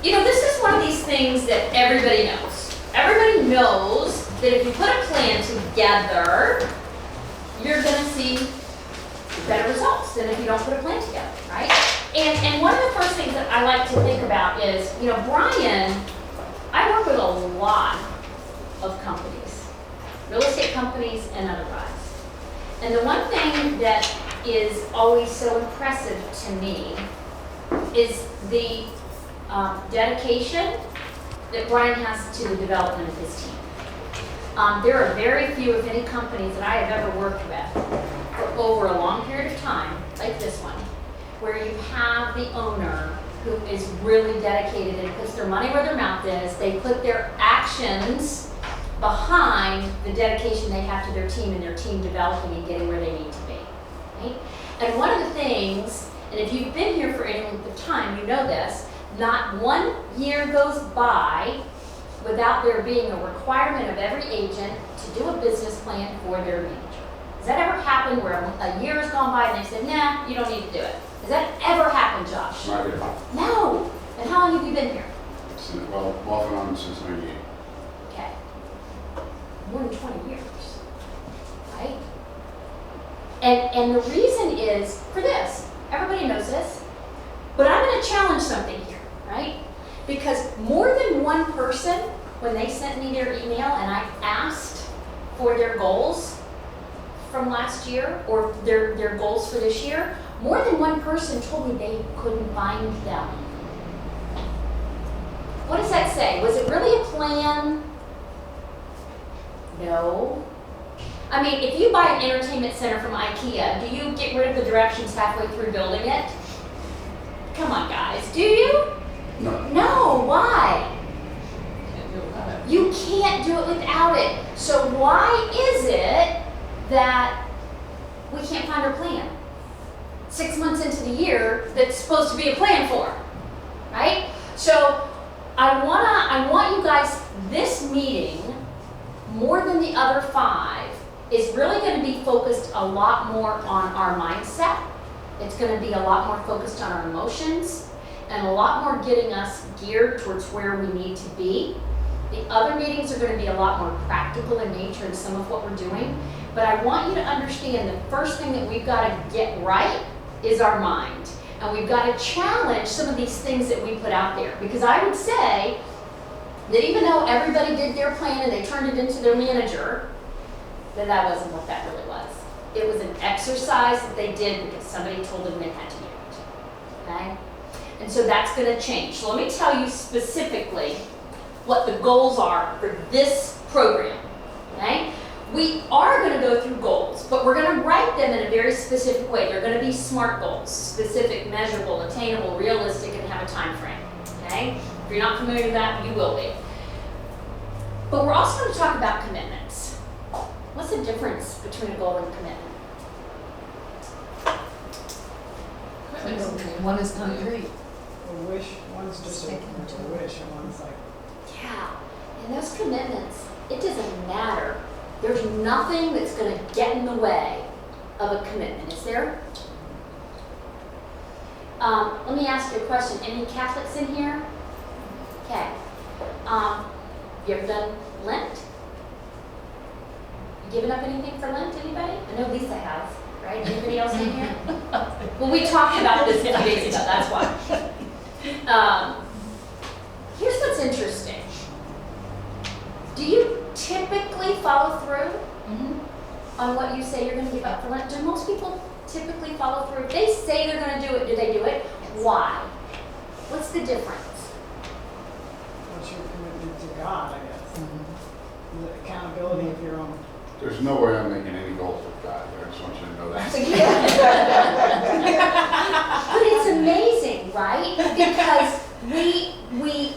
this is one of these things that everybody knows. Everybody knows that if you put a plan together, you're going to see better results than if you don't put a plan together, right? And one of the first things that I like to think about is, Brian, I work with a lot of companies, real estate companies and otherwise. And the one thing that is always so impressive to me is the dedication that Brian has to the development of his team. There are very few, if any, companies that I have ever worked with for over a long period of time, like this one, where you have the owner who is really dedicated and puts their money where their mouth is. They put their actions behind the dedication they have to their team and their team developing and getting where they need to be. Right? And one of the things, and if you've been here for any length of time, you know this, not 1 year goes by without there being a requirement of every agent to do a business plan for their manager. Has that ever happened where a year has gone by and they said, nah, you don't need to do it? Has that ever happened, Josh? Not yet. No. And how long have you been here? Well, off and on since '98. Okay. More than 20 years, right? And the reason is for this. Everybody knows this, but I'm going to challenge something here, right? Because more than one person, when they sent me their email and I asked for their goals from last year or their goals for this year, more than one person told me they couldn't find them. What does that say? Was it really a plan? No. I mean, if you buy an entertainment center from IKEA, do you get rid of the directions halfway through building it? Come on, guys, do you? No. No, why? You can't do it without it. So why is it that we can't find our plan? 6 months into the year that's supposed to be a plan for, right? So I want you guys, this meeting, more than the other 5, is really going to be focused a lot more on our mindset. It's going to be a lot more focused on our emotions and a lot more getting us geared towards where we need to be. The other meetings are going to be a lot more practical in nature in some of what we're doing. But I want you to understand the first thing that we've got to get right is our mind. And we've got to challenge some of these things that we put out there. Because I would say that even though everybody did their plan and they turned it into their manager, that wasn't what that really was. It was an exercise that they did because somebody told them they had to do it. Okay? And so that's going to change. So let me tell you specifically what the goals are for this program. Okay? We are going to go through goals, but we're going to write them in a very specific way. They're going to be SMART goals: specific, measurable, attainable, realistic, and have a time frame. Okay? If you're not familiar with that, you will be. But we're also going to talk about commitments. What's the difference between a goal and a commitment? One is concrete. A wish, one's just a wish, and one's like, Yeah, and those commitments, it doesn't matter. There's nothing that's going to get in the way of a commitment, is there? Let me ask you a question. Any Catholics in here? Okay. You ever done Lent? You given up anything for Lent, anybody? I know Lisa has, right? Anybody else in here? Well, we talked about this a few days ago, that's why. Here's what's interesting. Do you typically follow through on what you say you're going to give up for Lent? Do most people typically follow through? If they say they're going to do it, do they do it? Why? What's the difference? what's your commitment to God, I guess? The accountability of your own. There's no way I'm making any goals with God. I just want you to know that. But it's amazing, right? Because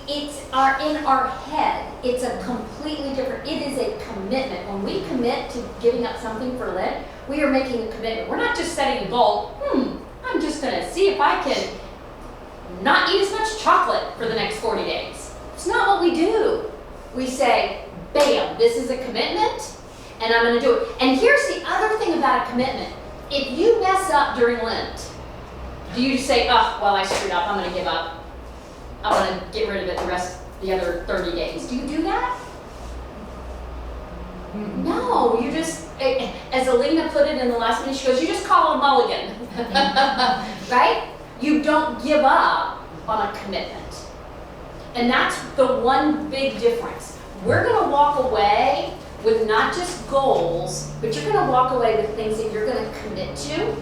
it's in our head. It's a completely different, it is a commitment. When we commit to giving up something for Lent, we are making a commitment. We're not just setting a goal, I'm just gonna see if I can not eat as much chocolate for the next 40 days. It's not what we do. We say, bam, this is a commitment, and I'm gonna do it. And here's the other thing about a commitment. If you mess up during Lent, do you say, oh, well, I screwed up, I'm gonna give up. I want to get rid of it the other 30 days. Do you do that? No, you just, as Alina put it in the last meeting, she goes, you just call it a mulligan, right? You don't give up on a commitment. And that's the one big difference. We're gonna walk away with not just goals, but you're gonna walk away with things that you're gonna commit to.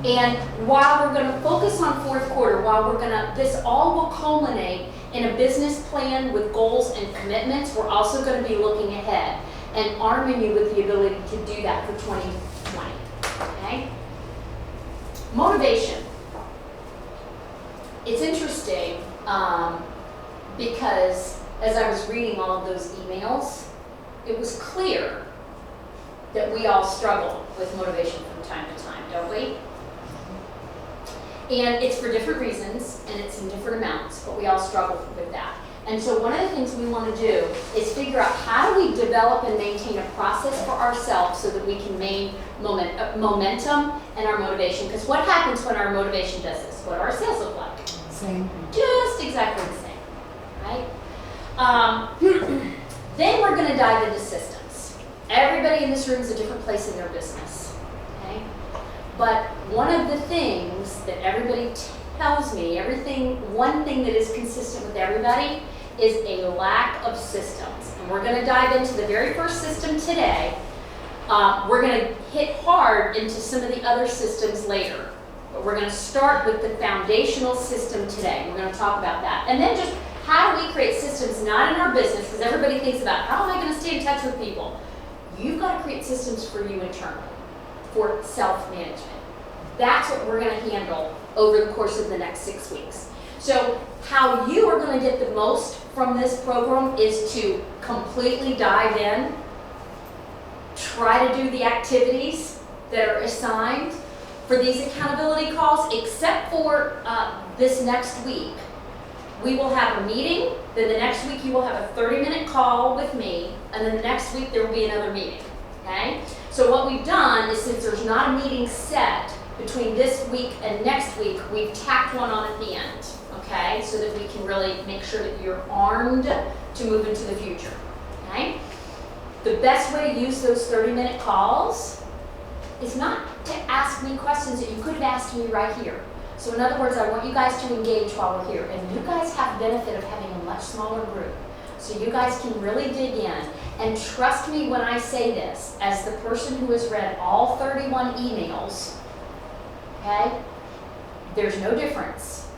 And while we're gonna focus on fourth quarter, this all will culminate in a business plan with goals and commitments, we're also gonna be looking ahead and arming you with the ability to do that for 2020, okay? Motivation. It's interesting because as I was reading all of those emails, it was clear that we all struggle with motivation from time to time, don't we? And it's for different reasons, and it's in different amounts, but we all struggle with that. And so one of the things we want to do is figure out how do we develop and maintain a process for ourselves so that we can maintain momentum and our motivation. Because what happens when our motivation does this? What do our sales look like? Same. Just exactly the same, right? Then we're going to dive into systems. Everybody in this room is a different place in their business, okay? But one of the things that everybody tells me, one thing that is consistent with everybody is a lack of systems. And we're going to dive into the very first system today. We're going to hit hard into some of the other systems later. But we're going to start with the foundational system today. We're going to talk about that. And then just how do we create systems not in our business, because everybody thinks about how am I going to stay in touch with people? You've got to create systems for you internally, for self-management. That's what we're going to handle over the course of the next 6 weeks. So how you are going to get the most from this program is to completely dive in, try to do the activities that are assigned for these accountability calls, except for this next week. We will have a meeting, then the next week you will have a 30-minute call with me, and then the next week there will be another meeting, okay? So what we've done is, since there's not a meeting set between this week and next week, we've tacked one on at the end, okay? So that we can really make sure that you're armed to move into the future, okay? The best way to use those 30-minute calls is not to ask me questions that you could have asked me right here. So in other words, I want you guys to engage while we're here. And you guys have the benefit of having a much smaller group. So you guys can really dig in. And trust me when I say this, as the person who has read all 31 emails, okay, there's no difference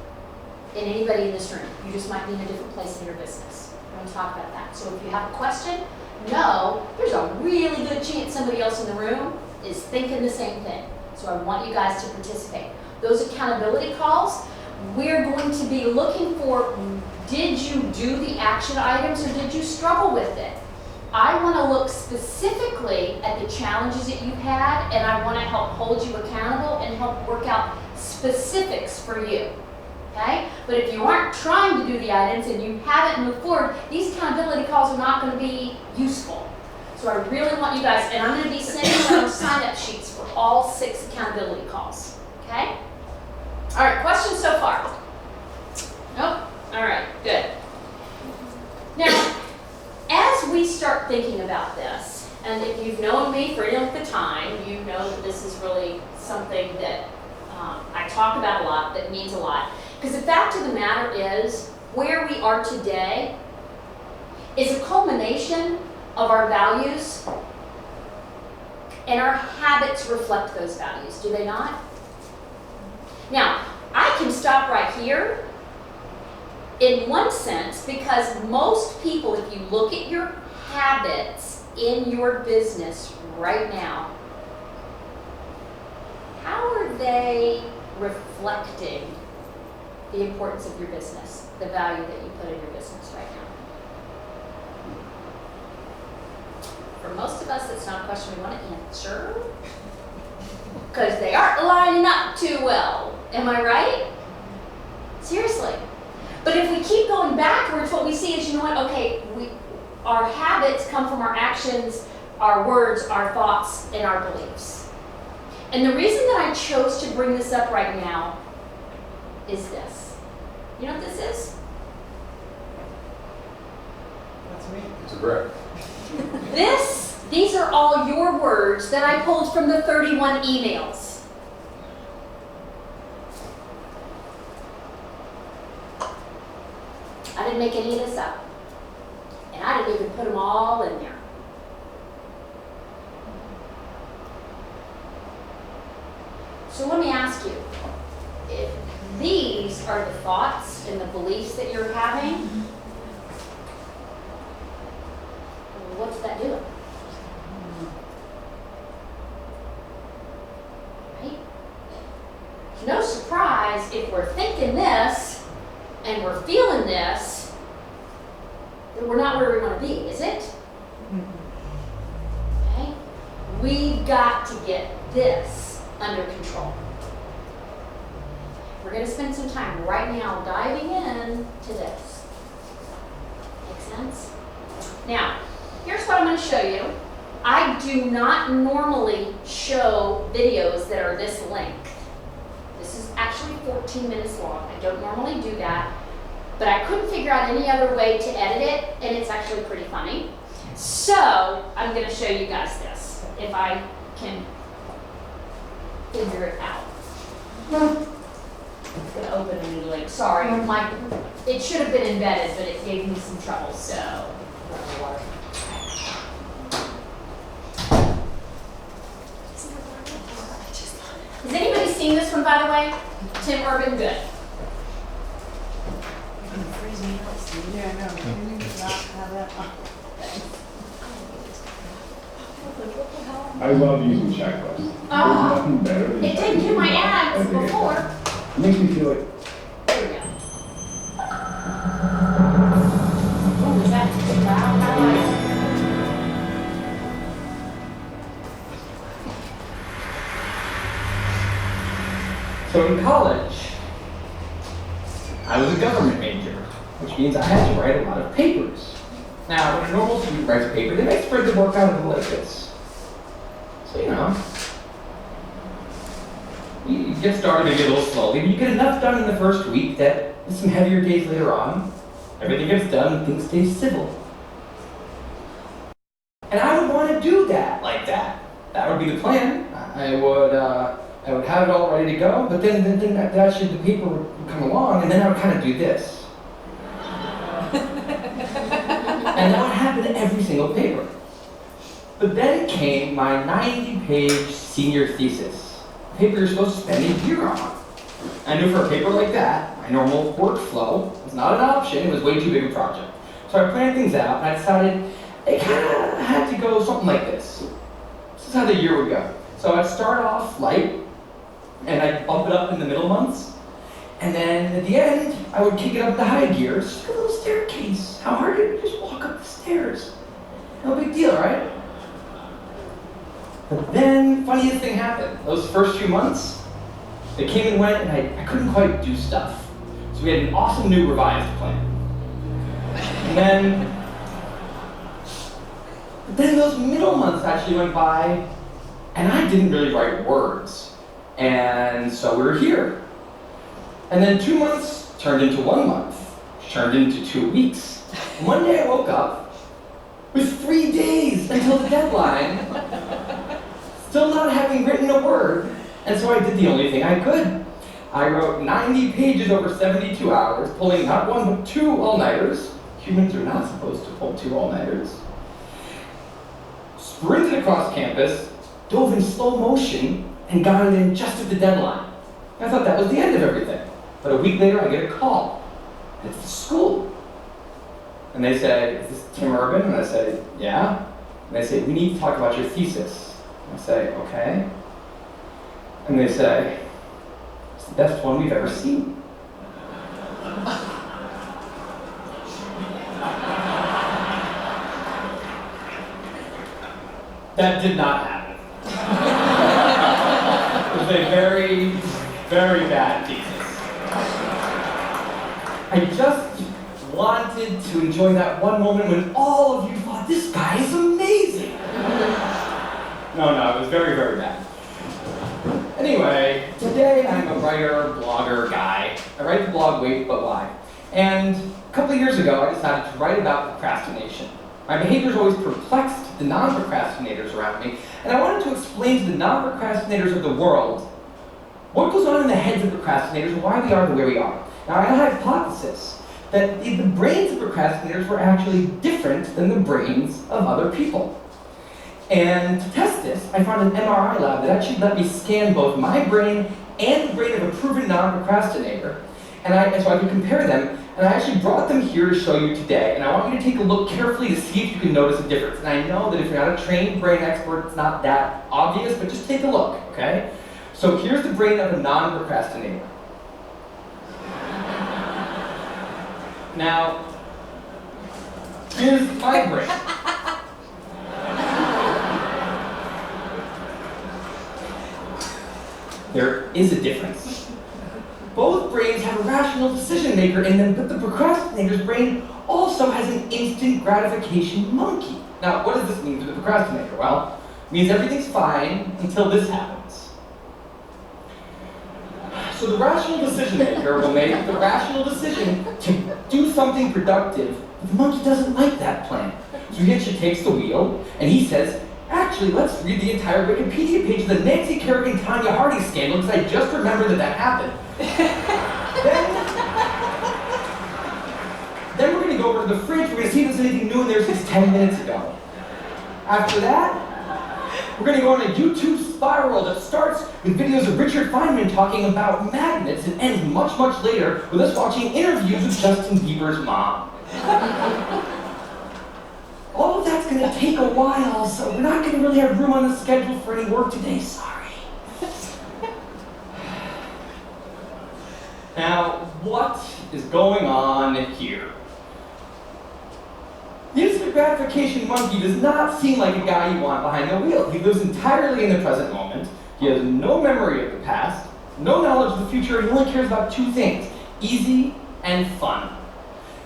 in anybody in this room. You just might be in a different place in your business. We're going to talk about that. So if you have a question, know there's a really good chance somebody else in the room is thinking the same thing. So I want you guys to participate. Those accountability calls, we're going to be looking for, did you do the action items or did you struggle with it? I want to look specifically at the challenges that you've had, and I want to help hold you accountable and help work out specifics for you, okay? But if you aren't trying to do the items and you haven't moved forward, these accountability calls are not going to be useful. So I really want you guys, and I'm going to be sending around sign-up sheets for all 6 accountability calls, okay? All right, questions so far? Nope? All right, good. Now, as we start thinking about this, and if you've known me for any length of time, you know that this is really something that I talk about a lot, that means a lot. Because the fact of the matter is, where we are today is a culmination of our values, and our habits reflect those values, do they not? Now, I can stop right here in one sense, because most people, if you look at your habits in your business right now, how are they reflecting the importance of your business, the value that you put in your business right now? For most of us, it's not a question we want to answer, because they aren't lining up too well. Am I right? Seriously. But if we keep going backwards, what we see is, you know what, okay, our habits come from our actions, our words, our thoughts, and our beliefs. And the reason that I chose to bring this up right now is this. You know what this is? That's me. It's a brick. These are all your words that I pulled from the 31 emails. I didn't make any of this up. And I didn't even put them all in there. So let me ask you, if these are the thoughts and the beliefs that you're having, what's that doing? Right? No surprise if we're thinking this and we're feeling this, then we're not where we want to be, is it? Okay? We've got to get this under control. We're going to spend some time right now diving in to this. Make sense? Now, here's what I'm going to show you. I do not normally show videos that are this length. This is actually 14 minutes long. I don't normally do that, but I couldn't figure out any other way to edit it, and it's actually pretty funny. So, I'm going to show you guys this, if I can figure it out. It's going to open a new link. Sorry, it should have been embedded, but it gave me some trouble, so. Has anybody seen this one, by the way? Tim Urban, good. Yeah, no, can you not have that? I love using checklists. There's nothing better than It didn't do my ads before. It makes me feel like There we go. Oh, is that too loud? How do I? So in college, I was a government major, which means I had to write a lot of papers. Now, when a normal student writes a paper, they might spread the work out a little like this. So, you get started maybe a little slowly, but you get enough done in the first week that with some heavier days later on, everything gets done and things stay civil. And I would want to do that like that. That would be the plan. I would have it all ready to go, but then actually the paper would come along, and then I would kind of do this. And that would happen to every single paper. But then came my 90-page senior thesis, a paper you're supposed to spend a year on. I knew for a paper like that, my normal workflow was not an option, it was way too big a project. So I planned things out, and I decided it kind of had to go something like this. This is how the year would go. So I'd start off light, and I'd bump it up in the middle months. And then at the end, I would kick it up to high gears, just like a little staircase. How hard did you just walk up the stairs? No big deal, right? But then, funniest thing happened. Those first few months, they came and went, and I couldn't quite do stuff. So we had an awesome new revised plan. And then those middle months actually went by, and I didn't really write words. And so we were here. And then 2 months turned into 1 month, which turned into 2 weeks. And one day I woke up with 3 days until the deadline, still not having written a word. And so I did the only thing I could. I wrote 90 pages over 72 hours, pulling not one but 2 all-nighters. Humans are not supposed to pull 2 all-nighters. Sprinted across campus, dove in slow motion, and got it in just at the deadline. I thought that was the end of everything. But a week later, I get a call. It's the school. And they said, "Is this Tim Urban?" And I said, "Yeah." And they say, "We need to talk about your thesis." And I say, "Okay." And they say, "It's the best one we've ever seen." That did not happen. It was a very, very bad thesis. I just wanted to enjoy that one moment when all of you thought, this guy is amazing. No, it was very, very bad. Anyway, today I'm a writer, blogger guy. I write the blog Wait But Why. And couple of years ago, I decided to write about procrastination. My behaviors always perplexed the non-procrastinators around me, and I wanted to explain to the non-procrastinators of the world what goes on in the heads of procrastinators and why we are the way we are. Now, I had a hypothesis that the brains of procrastinators were actually different than the brains of other people. And to test this, I found an MRI lab that actually let me scan both my brain and the brain of a proven non-procrastinator, and so I could compare them, and I actually brought them here to show you today, and I want you to take a look carefully to see if you can notice a difference. And I know that if you're not a trained brain expert, it's not that obvious, but just take a look, okay? So here's the brain of a non-procrastinator. Now, here's my brain. There is a difference. Both brains have a rational decision maker in them, but the procrastinator's brain also has an instant gratification monkey. Now, what does this mean for the procrastinator? Well, it means everything's fine until this happens. So the rational decision maker will make the rational decision to do something productive, but the monkey doesn't like that plan. So he actually takes the wheel, and he says, actually, let's read the entire Wikipedia page of the Nancy Kerrigan Tanya Harding scandal, because I just remembered that happened. Then we're going to go over to the fridge, we're going to see if there's anything new in there since 10 minutes ago. After that, we're going to go on a YouTube spiral that starts with videos of Richard Feynman talking about magnets and ends much, much later with us watching interviews with Justin Bieber's mom. All of that's going to take a while, so we're not going to really have room on the schedule for any work today, sorry. Now, what is going on here? The instant gratification monkey does not seem like a guy you want behind the wheel. He lives entirely in the present moment. He has no memory of the past, no knowledge of the future, and he only cares about two things: easy and fun.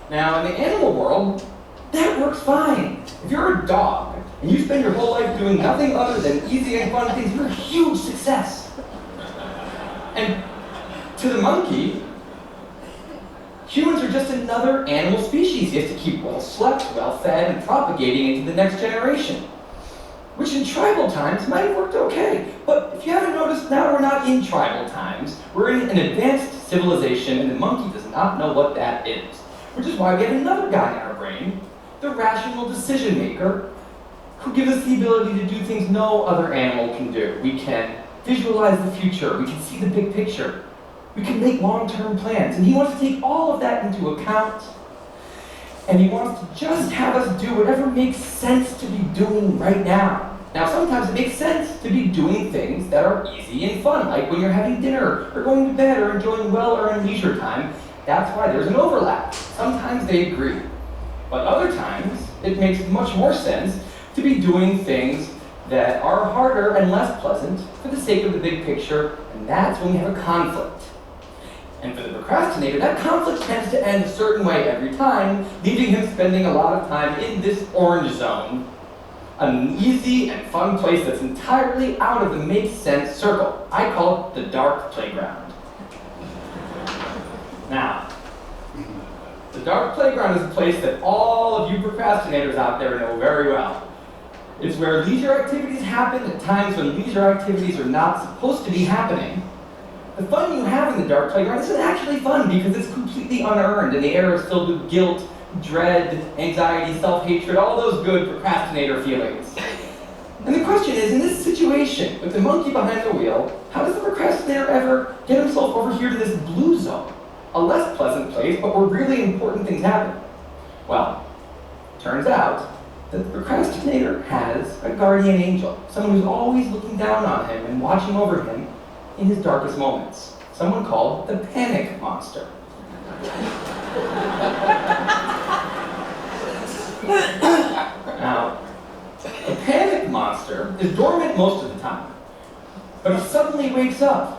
Now, in the animal world, that works fine. If you're a dog and you spend your whole life doing nothing other than easy and fun things, you're a huge success. And to the monkey, humans are just another animal species. He has to keep well slept, well fed, and propagating into the next generation. Which in tribal times might have worked okay. But if you haven't noticed, now we're not in tribal times. We're in an advanced civilization, and the monkey does not know what that is. Which is why we have another guy in our brain, the rational decision maker, who gives us the ability to do things no other animal can do. We can visualize the future. We can see the big picture. We can make long-term plans. And he wants to take all of that into account. And he wants to just have us do whatever makes sense to be doing right now. Now, sometimes it makes sense to be doing things that are easy and fun, like when you're having dinner, or going to bed, or enjoying well-earned leisure time. That's why there's an overlap. Sometimes they agree. But other times, it makes much more sense to be doing things that are harder and less pleasant for the sake of the big picture, and that's when we have a conflict. And for the procrastinator, that conflict tends to end a certain way every time, leaving him spending a lot of time in this orange zone, an easy and fun place that's entirely out of the makes sense circle. I call it the dark playground. Now, the dark playground is a place that all of you procrastinators out there know very well. It's where leisure activities happen at times when leisure activities are not supposed to be happening. The fun you have in the dark playground isn't actually fun because it's completely unearned and the air is filled with guilt, dread, anxiety, self-hatred, all those good procrastinator feelings. And the question is, in this situation, with the monkey behind the wheel, how does the procrastinator ever get himself over here to this blue zone? A less pleasant place, but where really important things happen. Well, turns out that the procrastinator has a guardian angel, someone who's always looking down on him and watching over him in his darkest moments. Someone called the panic monster. Now, the panic monster is dormant most of the time, but he suddenly wakes up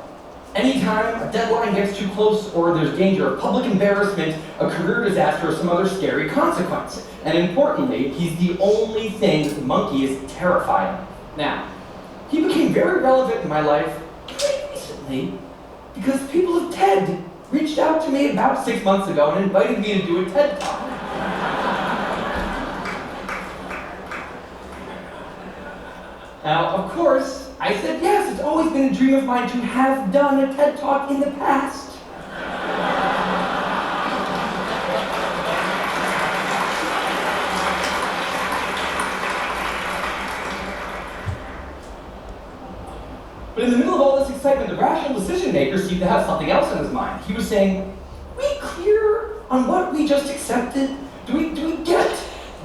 anytime a deadline gets too close or there's danger of public embarrassment, a career disaster, or some other scary consequence. And importantly, he's the only thing that the monkey is terrified of. Now, he became very relevant in my life pretty recently because people have tagged reached out to me about 6 months ago and invited me to do a TED Talk. Now, of course, I said yes, it's always been a dream of mine to have done a TED Talk in the past. But in the middle of all this excitement, the rational decision maker seemed to have something else in his mind. He was saying, we clear on what we just accepted? Do we get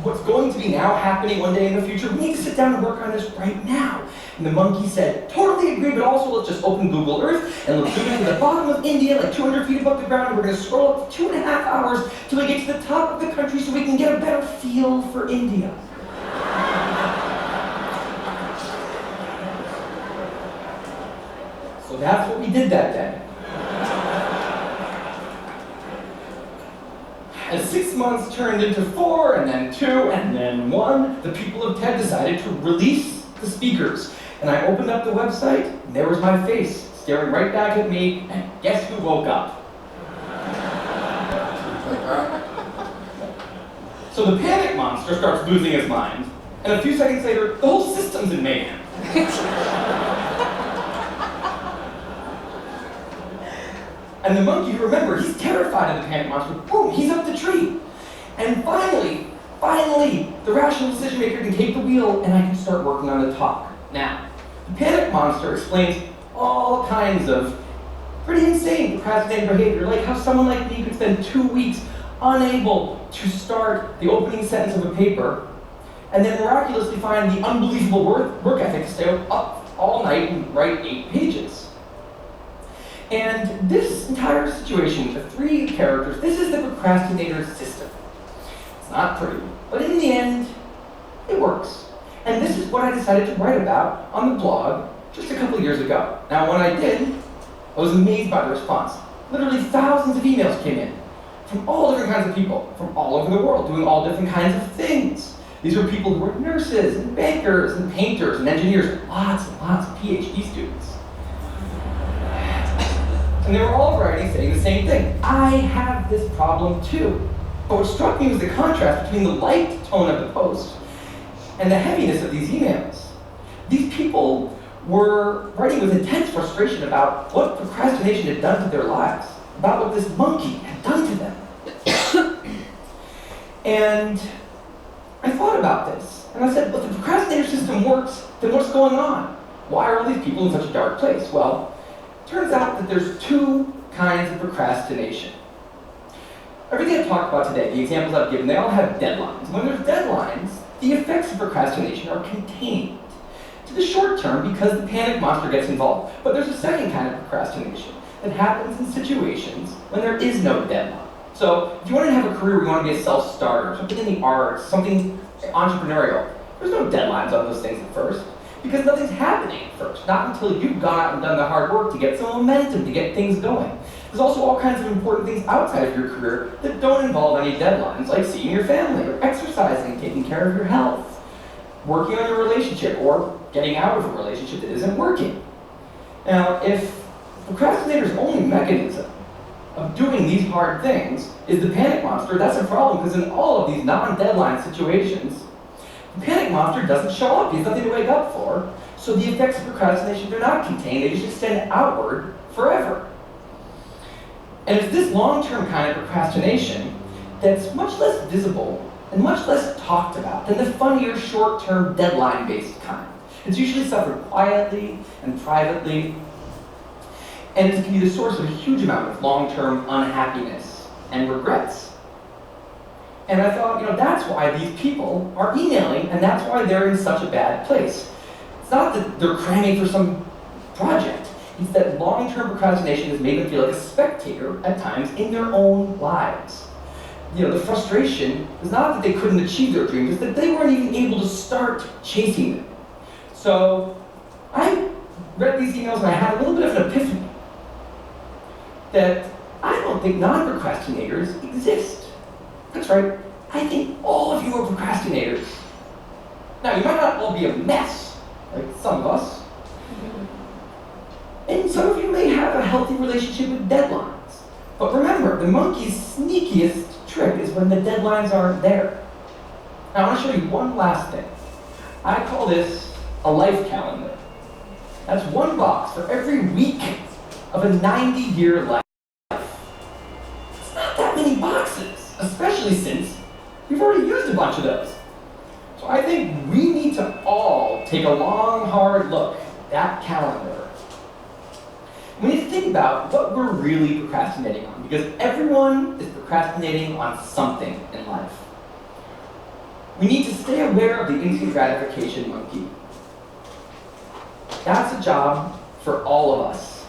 what's going to be now happening one day in the future? We need to sit down and work on this right now. And the monkey said, totally agree, but also let's just open Google Earth and let's zoom into the bottom of India, like 200 feet above the ground, and we're going to scroll up for 2.5 hours till we get to the top of the country so we can get a better feel for India. So that's what we did that day. As 6 months turned into 4, and then 2, and then 1, the people of TED decided to release the speakers. And I opened up the website, and there was my face, staring right back at me, and guess who woke up? So the panic monster starts losing his mind, and a few seconds later, the whole system's in mayhem. And the monkey, remember, he's terrified of the panic monster. Boom, he's up the tree. And finally, the rational decision maker can take the wheel and I can start working on the talk. Now, the panic monster explains all kinds of pretty insane procrastinating behavior, like how someone like me could spend 2 weeks unable to start the opening sentence of a paper, and then miraculously find the unbelievable work ethic to stay up all night and write 8 pages. And this entire situation, the 3 characters, this is the procrastinator's system. It's not pretty, but in the end, it works. And this is what I decided to write about on the blog just a couple years ago. Now, when I did, I was amazed by the response. Literally thousands of emails came in from all different kinds of people, from all over the world, doing all different kinds of things. These were people who were nurses, and bankers, and painters, and engineers, lots and lots of PhD students. And they were all writing saying the same thing. I have this problem too. But what struck me was the contrast between the light tone of the post and the heaviness of these emails. These people were writing with intense frustration about what procrastination had done to their lives, about what this monkey had done to them. And I thought about this, and I said, if the procrastinator system works, then what's going on? Why are all these people in such a dark place? Well, turns out that there's 2 kinds of procrastination. Everything I've talked about today, the examples I've given, they all have deadlines. When there's deadlines, the effects of procrastination are contained to the short term because the panic monster gets involved. But there's a second kind of procrastination that happens in situations when there is no deadline. So if you want to have a career where you want to be a self-starter, something in the arts, something entrepreneurial, there's no deadlines on those things at first. Because nothing's happening at first, not until you've gone out and done the hard work to get some momentum, to get things going. There's also all kinds of important things outside of your career that don't involve any deadlines, like seeing your family, or exercising, taking care of your health, working on your relationship, or getting out of a relationship that isn't working. Now, if procrastinator's only mechanism of doing these hard things is the panic monster, that's a problem, because in all of these non-deadline situations, the panic monster doesn't show up. He has nothing to wake up for. So the effects of procrastination, they're not contained. They just extend outward forever. And it's this long-term kind of procrastination that's much less visible and much less talked about than the funnier, short-term, deadline-based kind. It's usually suffered quietly and privately, and it can be the source of a huge amount of long-term unhappiness and regrets. And I thought, that's why these people are emailing, and that's why they're in such a bad place. It's not that they're cramming for some project. It's that long-term procrastination has made them feel like a spectator at times in their own lives. The frustration is not that they couldn't achieve their dreams, it's that they weren't even able to start chasing them. So I read these emails and I had a little bit of an epiphany that I don't think non-procrastinators exist. That's right, I think all of you are procrastinators. Now, you might not all be a mess, like some of us. And some of you may have a healthy relationship with deadlines. But remember, the monkey's sneakiest trick is when the deadlines aren't there. Now I want to show you one last thing. I call this a life calendar. That's one box for every week of a 90-year life. It's not that many boxes, especially since we've already used a bunch of those. So I think we need to all take a long, hard look at that calendar. We need to think about what we're really procrastinating on, because everyone is procrastinating on something in life. We need to stay aware of the instant gratification monkey. That's a job for all of us.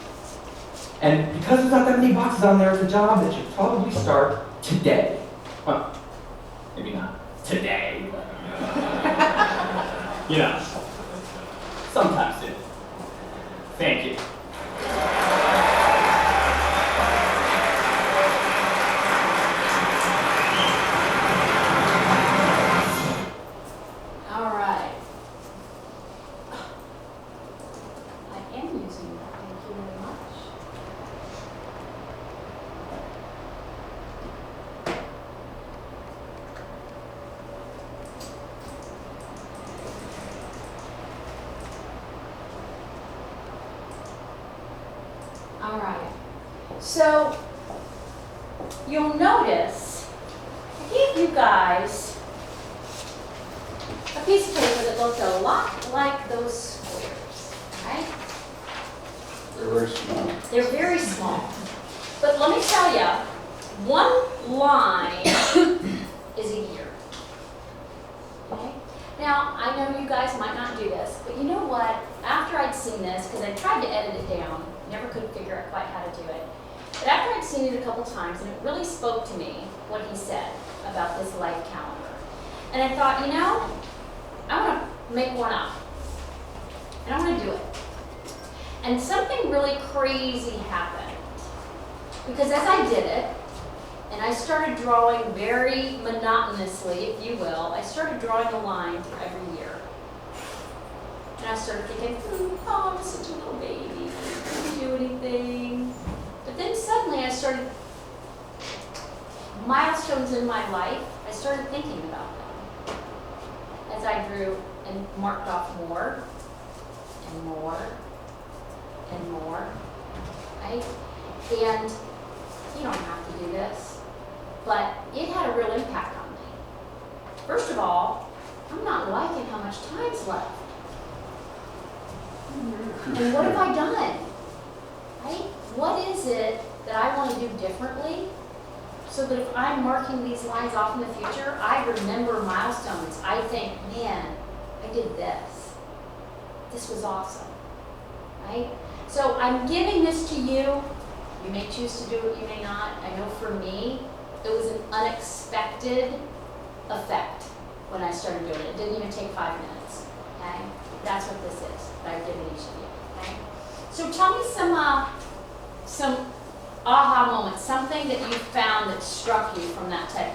And because there's not that many boxes on there, it's a job that should probably start today. Well, maybe not today, but you know, sometime soon. Thank you. All right. I am using that, thank you very much. All right. So you'll notice I gave you guys a piece of paper that looked a lot like those squares, right? They're very small. They're very small. But let me tell you, one line is a year. Okay? Now, I know you guys might not do this, but you know what? After I'd seen this, because I tried to edit it down, never could figure out quite how to do it. But after I'd seen it a couple times, and it really spoke to me, what he said about this life calendar. And I thought, you know, I want to make one up. And I want to do it. And something really crazy happened. Because as I did it, and I started drawing very monotonously, if you will, I started drawing a line for every year. And I started thinking, oh, I'm such a little baby, I can't do anything. But then suddenly I started, milestones in my life, I started thinking about them. As I drew and marked off more, and more, and more, right? And you don't have to do this, but it had a real impact on me. First of all, I'm not liking how much time's left. And what have I done? Right? What is it that I want to do differently so that if I'm marking these lines off in the future, I remember milestones. I think, man, I did this. This was awesome. Right? So I'm giving this to you. You may choose to do it, you may not. I know for me, it was an unexpected effect when I started doing it. It didn't even take 5 minutes. Okay? That's what this is that I've given each of you. Okay? So tell me some aha moments, something that you found that struck you from that TED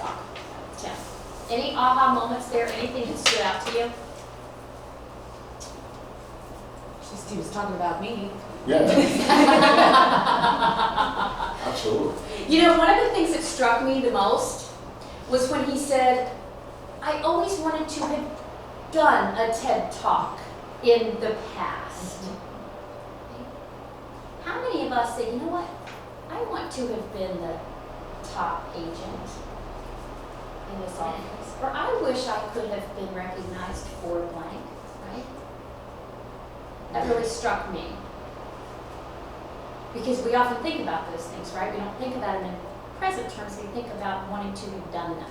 Talk. Tim, any aha moments there? Anything that stood out to you? He was talking about me. Yeah. Absolutely. You know, one of the things that struck me the most was when he said, I always wanted to have done a TED Talk in the past. How many of us say, you know what, I want to have been the top agent in this office, or I wish I could have been recognized for blank, right? That really struck me. Because we often think about those things, right? We don't think about them in present terms, we think about wanting to have done them.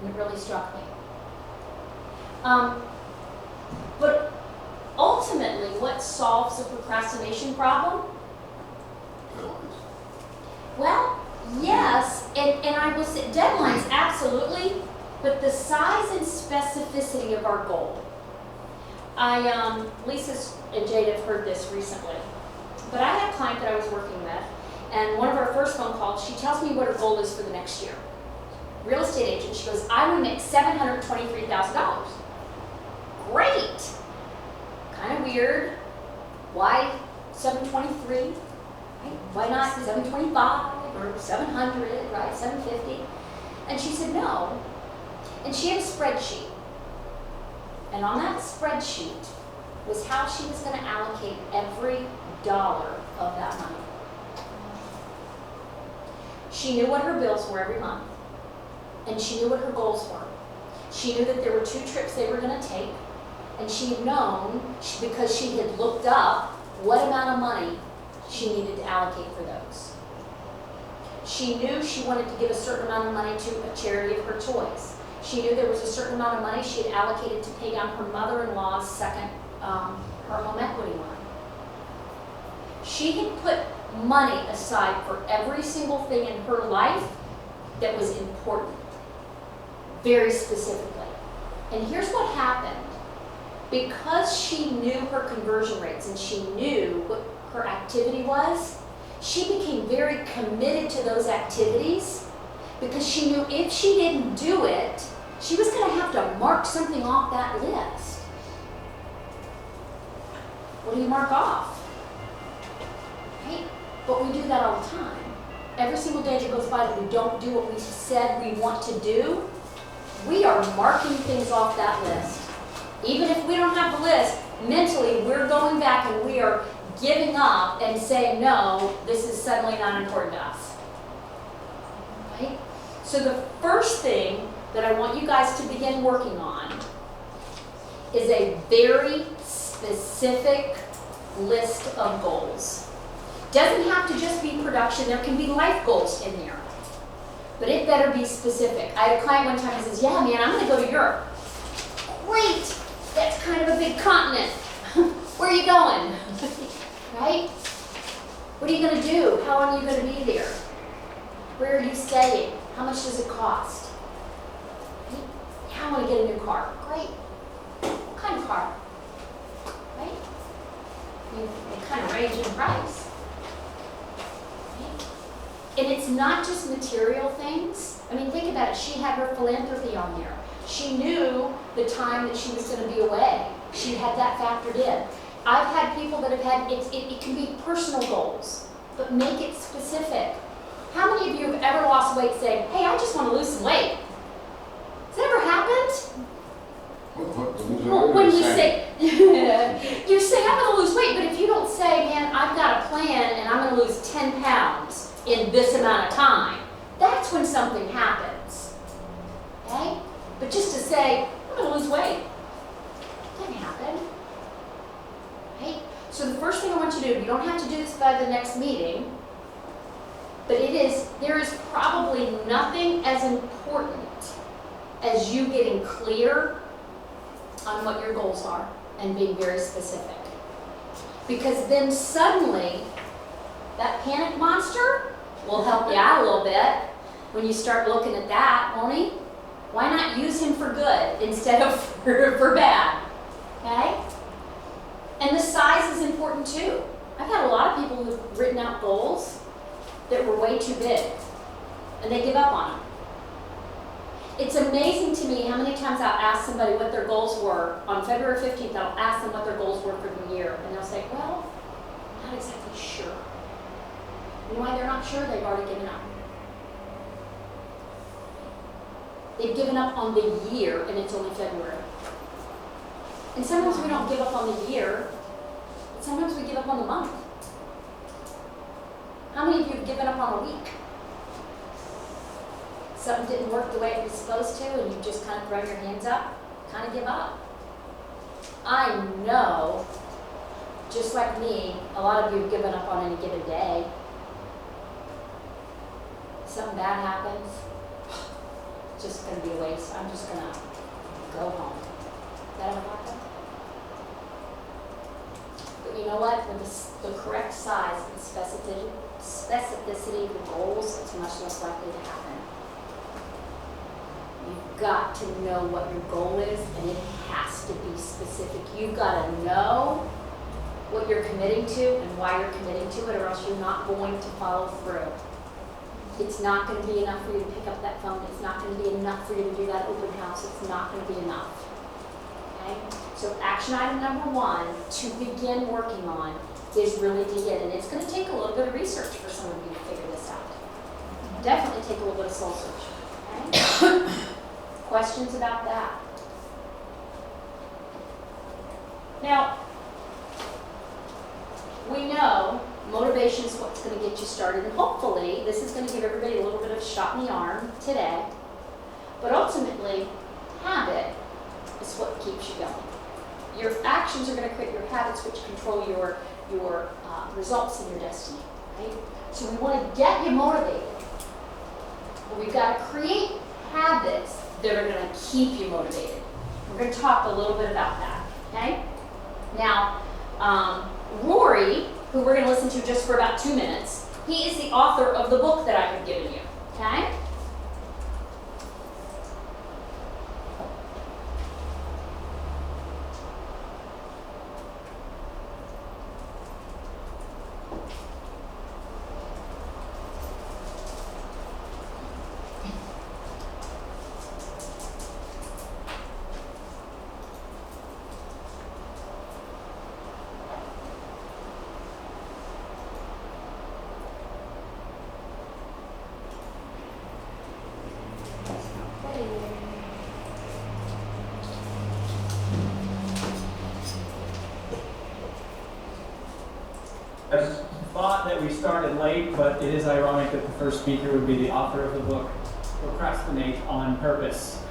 And it really struck me. But ultimately, what solves the procrastination problem? Deadlines. Well, yes, and I will say deadlines, absolutely, but the size and specificity of our goal. Lisa and Jade have heard this recently, but I had a client that I was working with, and one of our first phone calls, she tells me what her goal is for the next year. Real estate agent, she goes, I want to make $723,000. Great. Kind of weird. Why 723? right? Why not 725 or 700, right, 750? And she said no. And she had a spreadsheet. And on that spreadsheet was how she was going to allocate every dollar of that money. She knew what her bills were every month, and she knew what her goals were. She knew that there were 2 trips they were going to take, and she had known, because she had looked up what amount of money she needed to allocate for those. She knew she wanted to give a certain amount of money to a charity of her choice. She knew there was a certain amount of money she had allocated to pay down her mother-in-law's second her home equity line. She had put money aside for every single thing in her life that was important, very specifically. And here's what happened. Because she knew her conversion rates and she knew what her activity was, she became very committed to those activities because she knew if she didn't do it, she was going to have to mark something off that list. What do you mark off? Right? But we do that all the time. Every single day that goes by that we don't do what we said we want to do, we are marking things off that list. Even if we don't have the list, mentally we're going back and we are giving up and saying, no, this is suddenly not important to us. Right? So the first thing that I want you guys to begin working on is a very specific list of goals. Doesn't have to just be production, there can be life goals in there. But it better be specific. I had a client one time who says, yeah, man, I'm going to go to Europe. Great, that's kind of a big continent. Where are you going? Right? What are you going to do? How long are you going to be there? Where are you staying? How much does it cost? Right? Yeah, I want to get a new car. Great. What kind of car? Right? I mean, they kind of range in price. Right? And it's not just material things. I mean, think about it. She had her philanthropy on there. She knew the time that she was going to be away. She had that factored in. I've had people that have had, it can be personal goals, but make it specific. How many of you have ever lost weight saying, hey, I just want to lose some weight? Has that ever happened? Well, when you say, you say, I'm going to lose weight, but if you don't say, man, I've got a plan and I'm going to lose 10 pounds in this amount of time, that's when something happens. Okay? But just to say, I'm going to lose weight, doesn't happen. Right? So the first thing I want you to do, you don't have to do this by the next meeting, but there is probably nothing as important as you getting clear on what your goals are and being very specific. Because then suddenly, that panic monster will help you out a little bit when you start looking at that, won't he? Why not use him for good instead of for bad? Okay? And the size is important too. I've had a lot of people who've written out goals that were way too big, and they give up on them. It's amazing to me how many times I'll ask somebody what their goals were. On February 15th, I'll ask them what their goals were for the year, and they'll say, well, I'm not exactly sure. You know why they're not sure? They've already given up. They've given up on the year, and it's only February. And sometimes we don't give up on the year, but sometimes we give up on the month. How many of you have given up on a week? Something didn't work the way it was supposed to, and you just kind of throw your hands up, kind of give up. I know, just like me, a lot of you have given up on any given day. Something bad happens, it's just going to be a waste. I'm just going to go home. That ever happen? But you know what? With the correct size and specificity of your goals, it's much less likely to happen. You've got to know what your goal is, and it has to be specific. You've got to know what you're committing to and why you're committing to it, or else you're not going to follow through. It's not going to be enough for you to pick up that phone. It's not going to be enough for you to do that open house. It's not going to be enough. Okay? So action item number 1 to begin working on is really dig in, and it's gonna take a little bit of research for some of you to figure this out. Definitely take a little bit of soul searching, okay? Questions about that? Now, we know motivation is what's going to get you started, and hopefully this is going to give everybody a little bit of a shot in the arm today. But ultimately, habit is what keeps you going. Your actions are going to create your habits, which control your results and your destiny. Right? So we want to get you motivated, but we've got to create habits that are going to keep you motivated. We're going to talk a little bit about that. Okay? Now, Rory, who we're going to listen to just for about 2 minutes, he is the author of the book that I have given you. Okay? I just thought that we started late, but it is ironic that the first speaker would be the author of the book, Procrastinate on Purpose.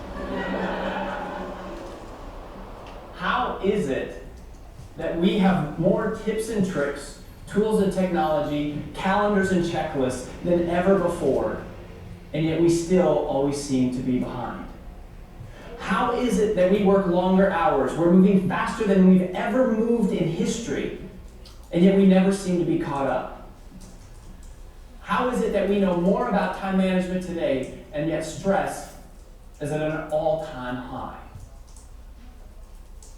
How is it that we have more tips and tricks, tools and technology, calendars and checklists than ever before, and yet we still always seem to be behind? How is it that we work longer hours, we're moving faster than we've ever moved in history, and yet we never seem to be caught up? How is it that we know more about time management today, and yet stress is at an all-time high?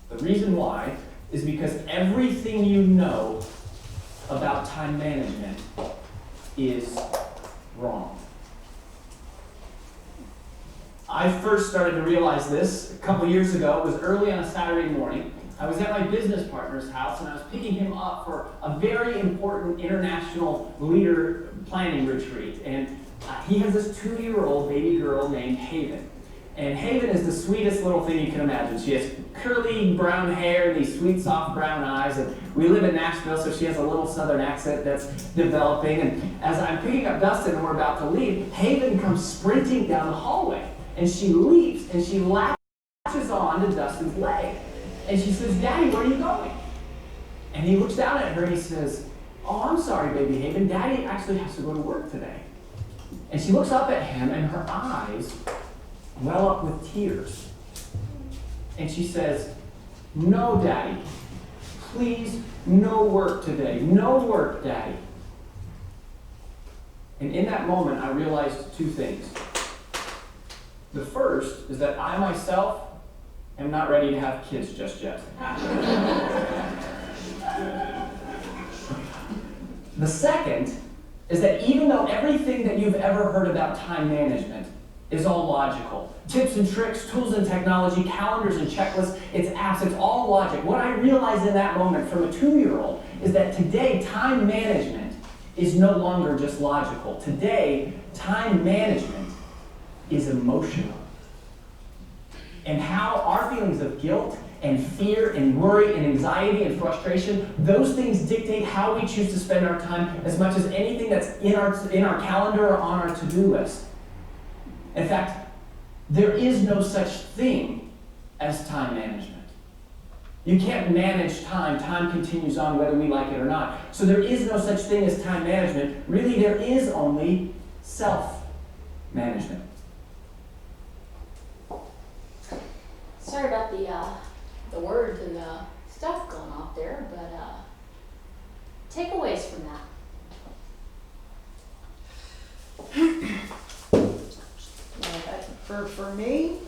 The reason why is because everything you know about time management is wrong. I first started to realize this a couple years ago. It was early on a Saturday morning. I was at my business partner's house, and I was picking him up for a very important international leader planning retreat. And he has this 2-year-old baby girl named Haven. And Haven is the sweetest little thing you can imagine. She has curly brown hair and these sweet, soft brown eyes. And we live in Nashville, so she has a little southern accent that's developing. And as I'm picking up Dustin and we're about to leave, Haven comes sprinting down the hallway. And she leaps and she latches on to Dustin's leg. And she says, "Daddy, where are you going?" And he looks down at her and he says, "Oh, I'm sorry, baby Haven. Daddy actually has to go to work today." And she looks up at him and her eyes well up with tears. And she says, "No, Daddy. Please, no work today. No work, Daddy." And in that moment, I realized 2 things. The first is that I myself am not ready to have kids just yet. The second is that even though everything that you've ever heard about time management is all logical, tips and tricks, tools and technology, calendars and checklists, it's apps, it's all logic. What I realized in that moment from a 2-year-old is that today time management is no longer just logical. Today, time management is emotional. And how our feelings of guilt and fear and worry and anxiety and frustration, those things dictate how we choose to spend our time as much as anything that's in our calendar or on our to-do list. In fact, there is no such thing as time management. You can't manage time. Time continues on whether we like it or not. So there is no such thing as time management. Really, there is only self-management. Sorry about the words and the stuff going off there, but takeaways from that. For me,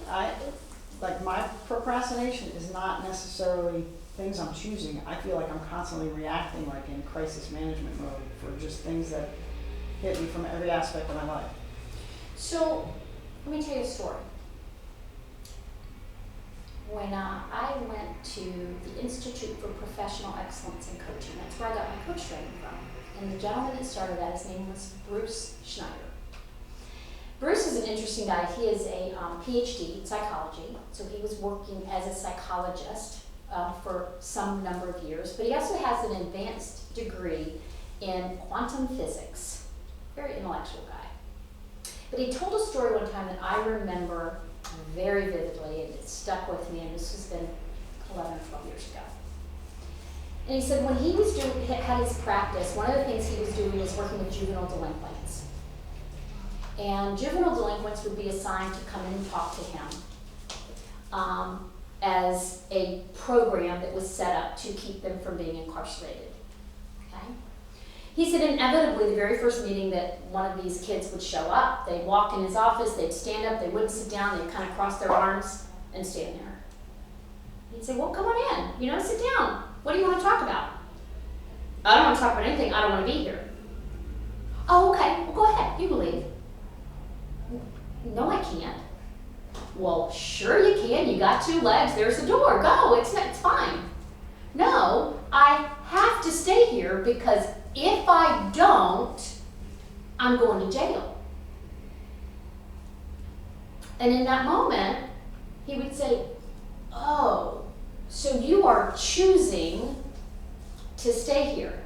my procrastination is not necessarily things I'm choosing. I feel like I'm constantly reacting like in crisis management mode for just things that hit me from every aspect of my life. So, let me tell you a story. when I went to the Institute for Professional Excellence in Coaching. That's where I got my coach training from. And the gentleman that started that, his name was Bruce Schneider. Bruce is an interesting guy. He is a PhD in psychology, so he was working as a psychologist for some number of years, but he also has an advanced degree in quantum physics. Very intellectual guy. But he told a story one time that I remember very vividly, and it stuck with me, and this has been 11 or 12 years ago. And he said when he was had his practice, one of the things he was doing was working with juvenile delinquents. And juvenile delinquents would be assigned to come in and talk to him as a program that was set up to keep them from being incarcerated. Okay? He said inevitably the very first meeting that one of these kids would show up, they'd walk in his office, they'd stand up, they wouldn't sit down, they'd kind of cross their arms and stand there. He'd say, well, come on in, sit down. What do you want to talk about? I don't want to talk about anything, I don't want to be here. Oh, okay, well go ahead, you can leave. No, I can't. Well, sure you can. You got 2 legs. There's the door. Go. It's fine. No, I have to stay here because if I don't, I'm going to jail. And in that moment, he would say, oh, so you are choosing to stay here.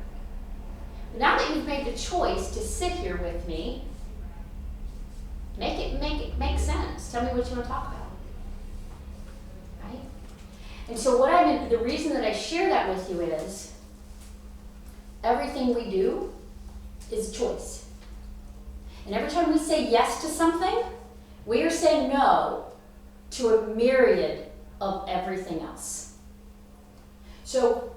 Now that you've made the choice to sit here with me, make it make sense. Tell me what you want to talk about. Right? And so the reason that I share that with you is everything we do is choice. And every time we say yes to something, we are saying no to a myriad of everything else. So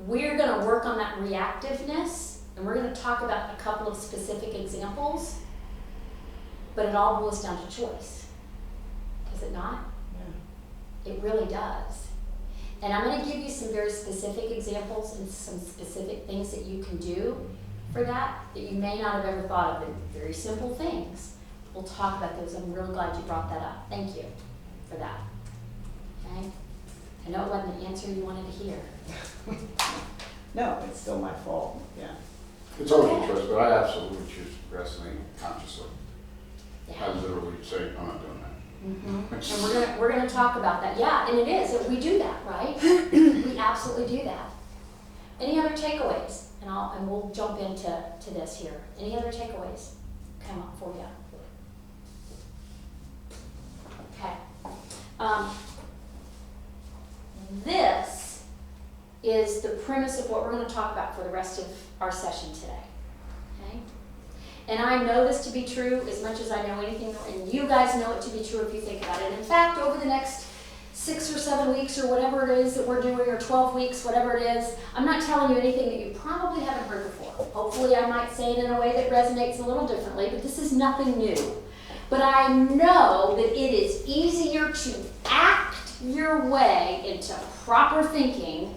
we're going to work on that reactiveness, and we're going to talk about a couple of specific examples. But it all boils down to choice. Does it not? Yeah. It really does. And I'm going to give you some very specific examples and some specific things that you can do for that you may not have ever thought of. They're very simple things. We'll talk about those. I'm really glad you brought that up. Thank you for that. Okay? I know it wasn't the answer you wanted to hear. No, it's still my fault, yeah. It's always a choice, but I absolutely choose to procrastinate consciously. Yeah. I literally say, I'm not doing that. Mm-hmm. And we're gonna talk about that. Yeah, and it is. We do that, right? We absolutely do that. Any other takeaways? And we'll jump into this here. Any other takeaways come up for you? Okay. This is the premise of what we're going to talk about for the rest of our session today. Okay? And I know this to be true as much as I know anything, and you guys know it to be true if you think about it. In fact, over the next 6 or 7 weeks or whatever it is that we're doing, or 12 weeks, whatever it is, I'm not telling you anything that you probably haven't heard before. Hopefully I might say it in a way that resonates a little differently, but this is nothing new. But I know that it is easier to act your way into proper thinking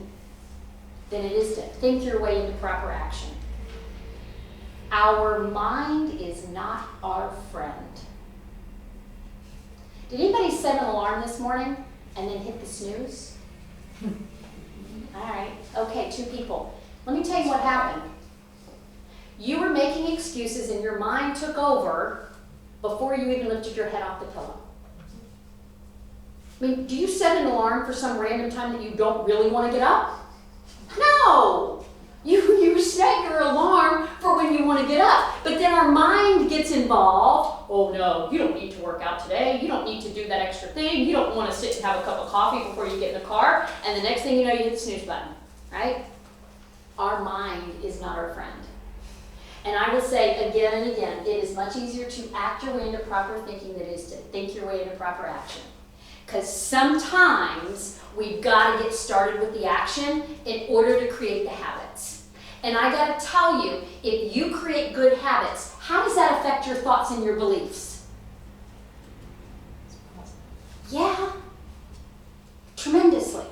than it is to think your way into proper action. Our mind is not our friend. Did anybody set an alarm this morning and then hit the snooze? All right, okay, 2 people. Let me tell you what happened. You were making excuses and your mind took over before you even lifted your head off the pillow. I mean, do you set an alarm for some random time that you don't really want to get up? No! You set your alarm for when you want to get up. But then our mind gets involved. Oh no, you don't need to work out today. You don't need to do that extra thing. You don't want to sit and have a cup of coffee before you get in the car. And the next thing you know, you hit the snooze button, right? Our mind is not our friend. And I will say again and again, it is much easier to act your way into proper thinking than it is to think your way into proper action. Because sometimes we've got to get started with the action in order to create the habits. And I got to tell you, if you create good habits, how does that affect your thoughts and your beliefs? Yeah, tremendously,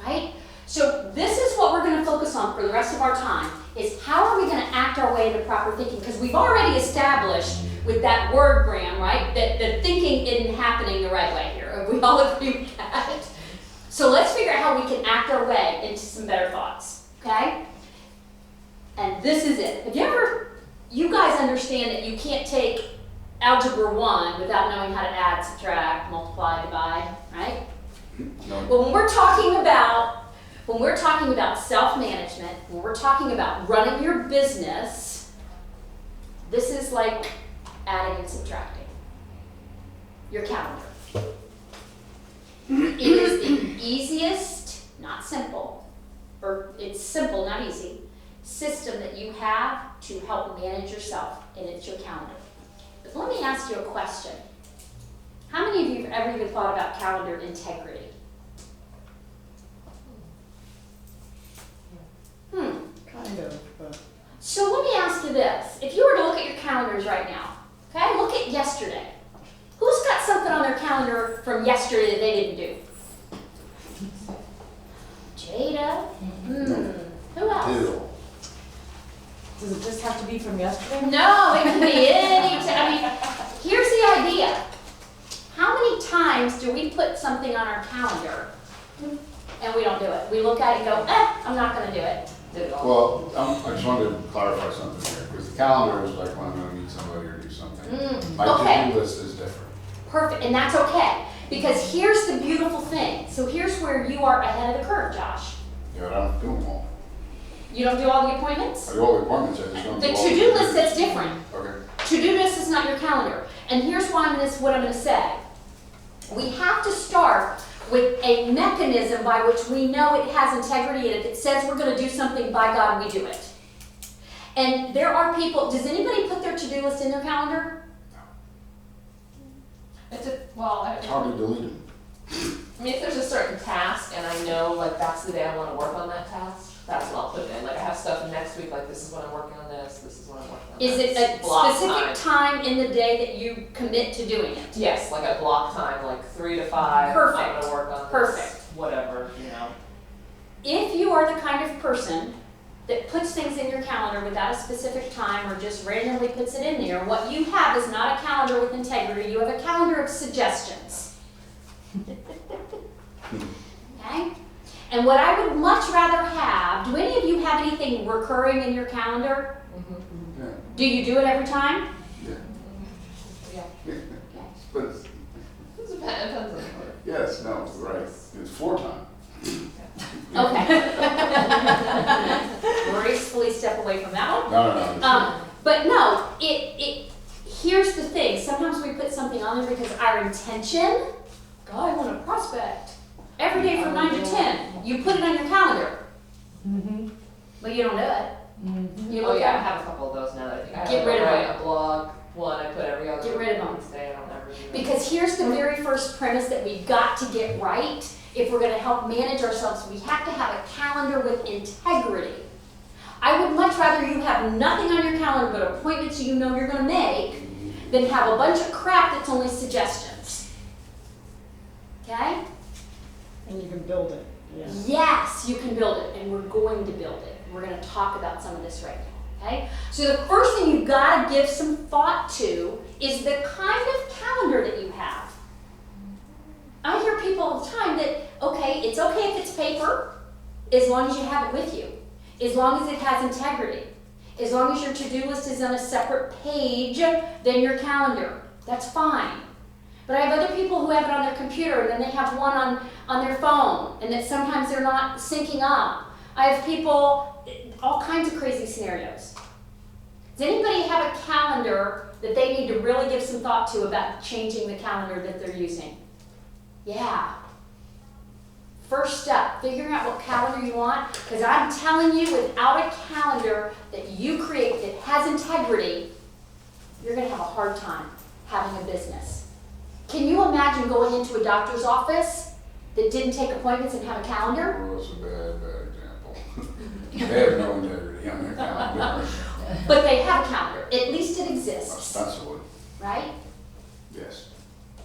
right? So this is what we're going to focus on for the rest of our time, is how are we going to act our way into proper thinking? Because we've already established with that wordgram, right, that the thinking isn't happening the right way here. We all agree with that. So let's figure out how we can act our way into some better thoughts, okay? And this is it. You guys understand that you can't take Algebra 1 without knowing how to add, subtract, multiply, divide, right? No. But when we're talking about self-management, when we're talking about running your business, this is like adding and subtracting. Your calendar. It is the easiest, not simple, or it's simple, not easy, system that you have to help manage yourself, and it's your calendar. But let me ask you a question. How many of you have ever even thought about calendar integrity? Kind of, but. So let me ask you this. If you were to look at your calendars right now, okay, look at yesterday. Who's got something on their calendar from yesterday that they didn't do? Jada? Who else? Dill. Does it just have to be from yesterday? No, it can be any time. I mean, here's the idea. How many times do we put something on our calendar and we don't do it? We look at it and go, I'm not gonna do it. Did it all. Well, I just wanted to clarify something here, because the calendar is like when I'm gonna meet somebody or do something. My okay. to-do list is different. Perfect, and that's okay. Because here's the beautiful thing. So here's where you are ahead of the curve, Josh. Yeah, but I don't do them all. You don't do all the appointments? I do all the appointments, I just don't do The all to-do list, that's different. Okay. To-do list is not your calendar. And here's what I'm gonna say. We have to start with a mechanism by which we know it has integrity, and if it says we're gonna do something, by God, we do it. And there are people, does anybody put their to-do list in their calendar? It's It's hard to delete them. I mean, if there's a certain task and I know like that's the day I want to work on that task, that's what I'll put it in. Like I have stuff next week, like this is when I'm working on this is when I'm working on Is this. it a Block specific time in the day that you commit to doing it? Yes, like a block time, like 3 to 5. Perfect. I'm gonna work on this, Perfect. whatever, you know. If you are the kind of person that puts things in your calendar without a specific time or just randomly puts it in there, what you have is not a calendar with integrity, you have a calendar of suggestions. Okay? And what I would much rather have, do any of you have anything recurring in your calendar? Yeah. Do you do it every time? Yeah. Yeah. But it's, It depends on the work. yes, no, right. It's floor time. Okay. Gracefully step away from that one. No. But no, here's the thing. Sometimes we put something on there because our intention, God, I want to prospect. Every day from 9 to 10, you put it on your calendar. But you don't do it. You Oh look yeah, I at have a couple of those now that I think I Get rid of write them. a blog one, I put every other Get rid of them. Wednesday, I don't ever do that. because here's the very first premise that we've got to get right. If we're going to help manage ourselves, we have to have a calendar with integrity. I would much rather you have nothing on your calendar but appointments you know you're going to make than have a bunch of crap that's only suggestions. Okay? And you can build it, yeah. Yes, you can build it, and we're going to build it. We're going to talk about some of this right now, okay? So the first thing you've got to give some thought to is the kind of calendar that you have. I hear people all the time that, okay, it's okay if it's paper, as long as you have it with you, as long as it has integrity, as long as your to-do list is on a separate page than your calendar. That's fine. But I have other people who have it on their computer, and then they have one on their phone, and that sometimes they're not syncing up. I have people, all kinds of crazy scenarios. Does anybody have a calendar that they need to really give some thought to about changing the calendar that they're using? Yeah. First step, figuring out what calendar you want, because I'm telling you, without a calendar that you create that has integrity, you're going to have a hard time having a business. Can you imagine going into a doctor's office that didn't take appointments and have a calendar? Well, that's a bad example. They have no integrity on their calendar. But they have a calendar. At least it exists, Ostensibly, right? yes.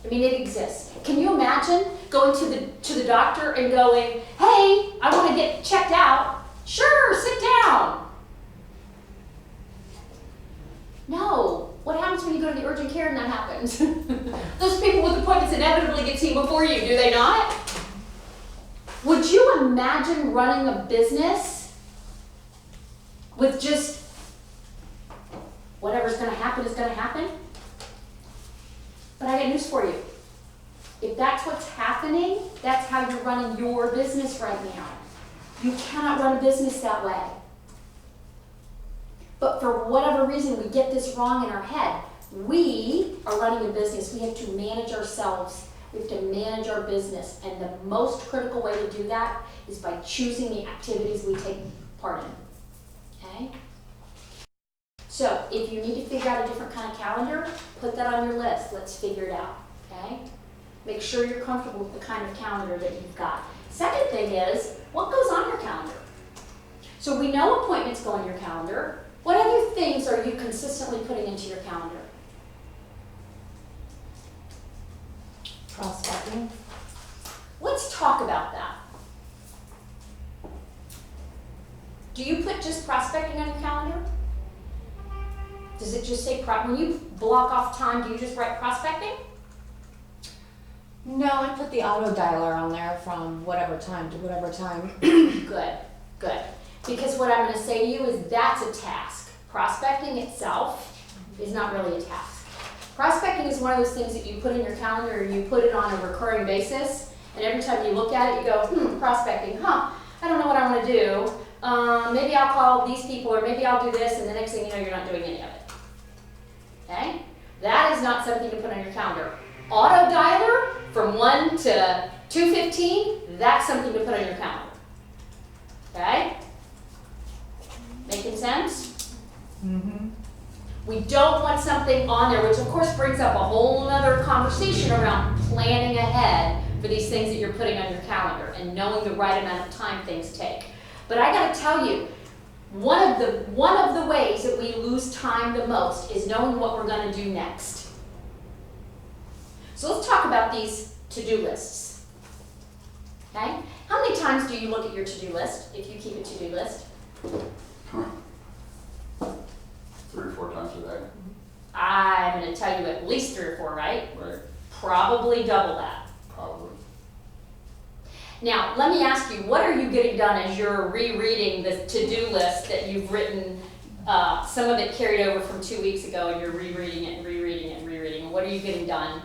I mean, it exists. Can you imagine going to the doctor and going, hey, I want to get checked out. Sure, sit down. No. What happens when you go to the urgent care and that happens? Those people with appointments inevitably get seen before you, do they not? Would you imagine running a business with just whatever's gonna happen is gonna happen? But I got news for you. If that's what's happening, that's how you're running your business right now. You cannot run a business that way. But for whatever reason, we get this wrong in our head. We are running a business. We have to manage ourselves. We have to manage our business. And the most critical way to do that is by choosing the activities we take part in. Okay? So if you need to figure out a different kind of calendar, put that on your list. Let's figure it out. Okay? Make sure you're comfortable with the kind of calendar that you've got. Second thing is, what goes on your calendar? So we know appointments go on your calendar. What other things are you consistently putting into your calendar? Prospecting. Let's talk about that. Do you put just prospecting on your calendar? Does it just say, when you block off time, do you just write prospecting? No, I put the auto dialer on there from whatever time to whatever time. Good, good. Because what I'm gonna say to you is that's a task. Prospecting itself is not really a task. Prospecting is one of those things that you put in your calendar and you put it on a recurring basis, and every time you look at it, you go, prospecting, I don't know what I wanna do. Maybe I'll call these people, or maybe I'll do this, and the next thing you know, you're not doing any of it. Okay? That is not something to put on your calendar. Auto dialer from 1 to 2:15, that's something to put on your calendar. Okay? Making sense? Mm-hmm. We don't want something on there, which of course brings up a whole other conversation around planning ahead for these things that you're putting on your calendar and knowing the right amount of time things take. But I gotta tell you, one of the ways that we lose time the most is knowing what we're gonna do next. So let's talk about these to-do lists. Okay? How many times do you look at your to-do list, if you keep a to-do list? 3 or 4 times a day. I'm gonna tell you at least 3 or 4, right? Right, Probably double that. probably. Now, let me ask you, what are you getting done as you're rereading the to-do list that you've written? Some of it carried over from 2 weeks ago, and you're rereading it and rereading it and rereading it. What are you getting done?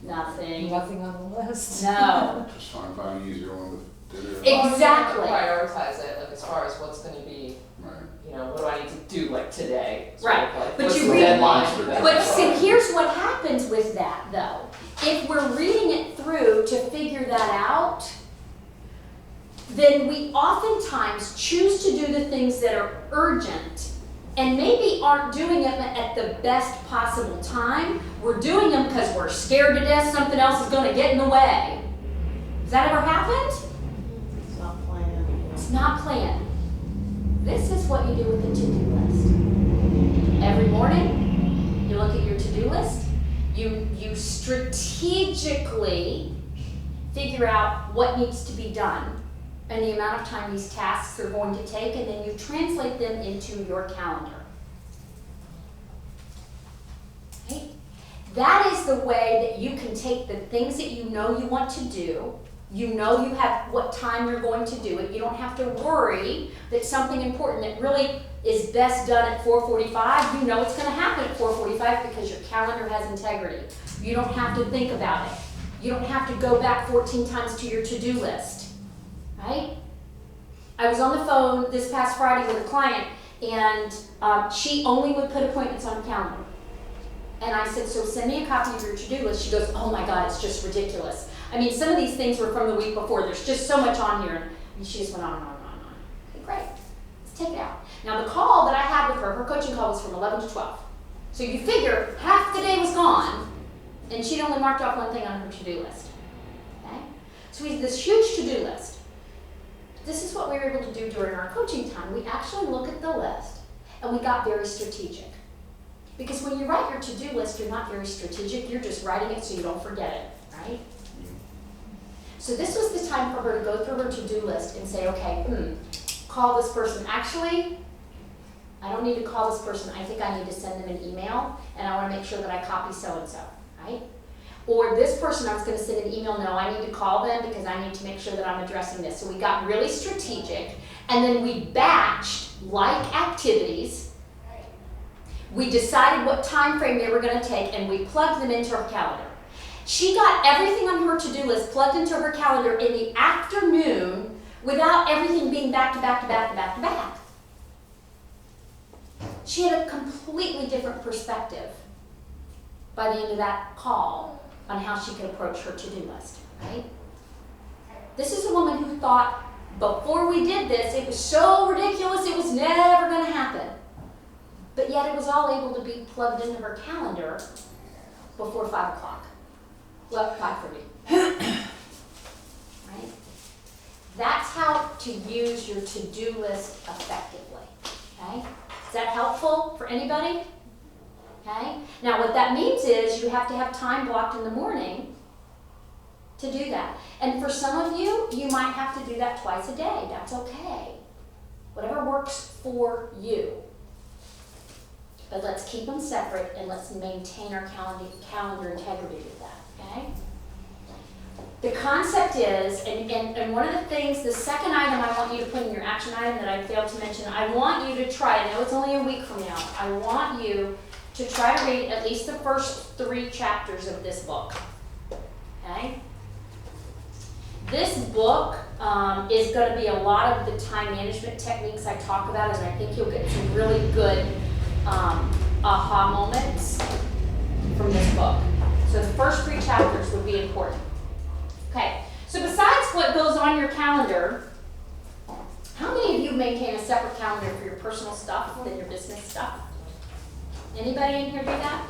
Nothing. Nothing on the list. No. Just trying to find an easier one to do. Exactly. Prioritize it, like as far as what's gonna be, Right. you know, what do I need to do like today? Right, Like, but what's you the read- deadline for that? But see, here's what happens with that, though. If we're reading it through to figure that out, then we oftentimes choose to do the things that are urgent and maybe aren't doing them at the best possible time. We're doing them because we're scared to death something else is going to get in the way. Has that ever happened? It's not planned. It's not planned. This is what you do with the to-do list. Every morning, you look at your to-do list. You strategically figure out what needs to be done and the amount of time these tasks are going to take, and then you translate them into your calendar. Okay? That is the way that you can take the things that you know you want to do. You know you have what time you're going to do it. You don't have to worry that something important that really is best done at 4:45, you know it's going to happen at 4:45 because your calendar has integrity. You don't have to think about it. You don't have to go back 14 times to your to-do list, right? I was on the phone this past Friday with a client, and she only would put appointments on a calendar. And I said, so send me a copy of your to-do list. She goes, oh my God, it's just ridiculous. I mean, some of these things were from the week before. There's just so much on here. And she just went on and on and on and on. Okay, great. Let's take it out. Now, the call that I had with her coaching call was from 11 to 12. So you figure half the day was gone, and she'd only marked off one thing on her to-do list. Okay? So we had this huge to-do list. This is what we were able to do during our coaching time. We actually look at the list, and we got very strategic. Because when you write your to-do list, you're not very strategic. You're just writing it so you don't forget it, right? So this was the time for her to go through her to-do list and say, okay, call this person. Actually, I don't need to call this person. I think I need to send them an email, and I want to make sure that I copy so-and-so, right? Or this person, I was gonna send an email, no, I need to call them because I need to make sure that I'm addressing this. So we got really strategic, and then we batched like activities. We decided what time frame they were gonna take, and we plugged them into her calendar. She got everything on her to-do list plugged into her calendar in the afternoon without everything being back to back to back to back to back. She had a completely different perspective by the end of that call on how she could approach her to-do list, right? This is a woman who thought before we did this, it was so ridiculous, it was never gonna happen. But yet it was all able to be plugged into her calendar before 5 o'clock. Well, 5:30. Right? That's how to use your to-do list effectively, okay? Is that helpful for anybody? Okay? Now what that means is you have to have time blocked in the morning to do that. And for some of you, you might have to do that twice a day. That's okay. Whatever works for you. But let's keep them separate and let's maintain our calendar integrity with that, okay? The concept is, and one of the things, the second item I want you to put in your action item that I failed to mention, I want you to try, I know it's only a week from now, I want you to try to read at least the first 3 chapters of this book, okay? This book is going to be a lot of the time management techniques I talk about, and I think you'll get some really good aha moments from this book. So the first 3 chapters would be important. Okay, so besides what goes on your calendar, how many of you maintain a separate calendar for your personal stuff than your business stuff? Anybody in here do that?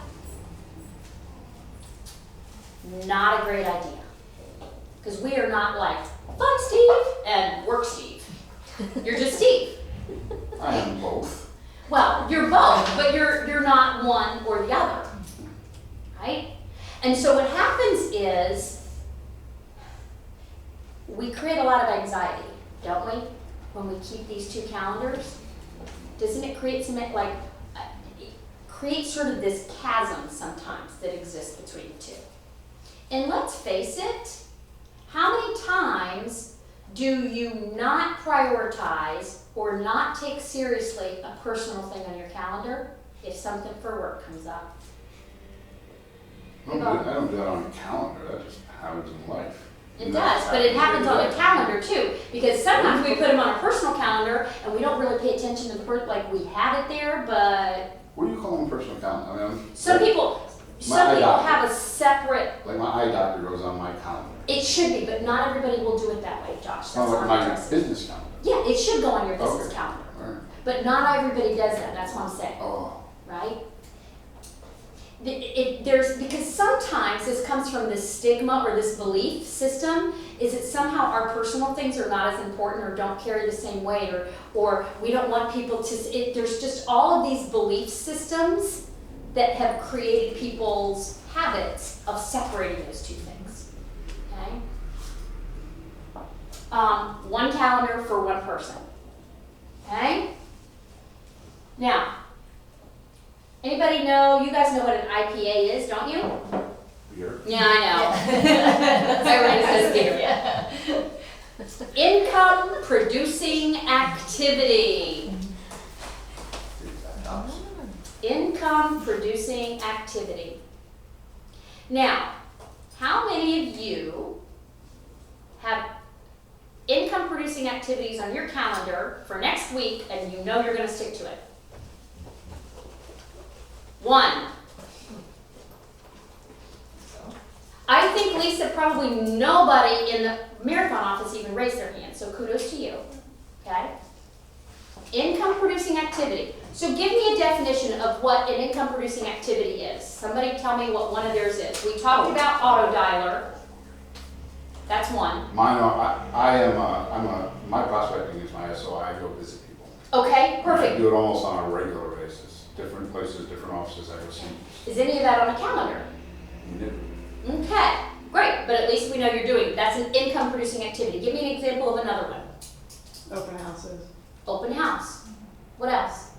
Not a great idea. Because we are not like fun Steve and work Steve. You're just Steve. I am both. Well, you're both, but you're not one or the other, right? And so what happens is we create a lot of anxiety, don't we, when we keep these 2 calendars? Doesn't it create some, like, create sort of this chasm sometimes that exists between the 2? And let's face it, how many times do you not prioritize or not take seriously a personal thing on your calendar if something for work comes up? I don't do that on a calendar, that just happens in life. It does, but it happens on a calendar too, because sometimes we put them on a personal calendar and we don't really pay attention to the like we have it there, but What do you call them personal calendar? I mean, some people have a separate, like my eye doctor goes on my calendar. it should be, but not everybody will do it that way, Josh. That's Not like not my interesting. business calendar. Yeah, it should go on your business Okay. calendar, All right. but not everybody does that, that's what I'm saying, Oh, right? Because sometimes this comes from this stigma or this belief system, is that somehow our personal things are not as important or don't carry the same weight, or we don't want people to, there's just all of these belief systems that have created people's habits of separating those 2 things, okay? 1 calendar for 1 person, okay? Now, anybody know, you guys know what an IPA is, don't you? beer. Yeah, I know. Everybody says beer. Income producing activity. Income producing activity. Now, how many of you have income producing activities on your calendar for next week and you know you're going to stick to it? 1. I think, Lisa, probably nobody in the marathon office even raised their hand, so kudos to you, okay? Income producing activity. So give me a definition of what an income producing activity is. Somebody tell me what one of theirs is. We talked about auto dialer. That's one. Mine are, my prospecting is my SO, I go visit people. Okay, I perfect. do it almost on a regular basis. Different places, different offices, I go see. Is any of that on a calendar? No. Okay, great, but at least we know you're doing it. That's an income producing activity. Give me an example of another one. Open houses. Open house. What else?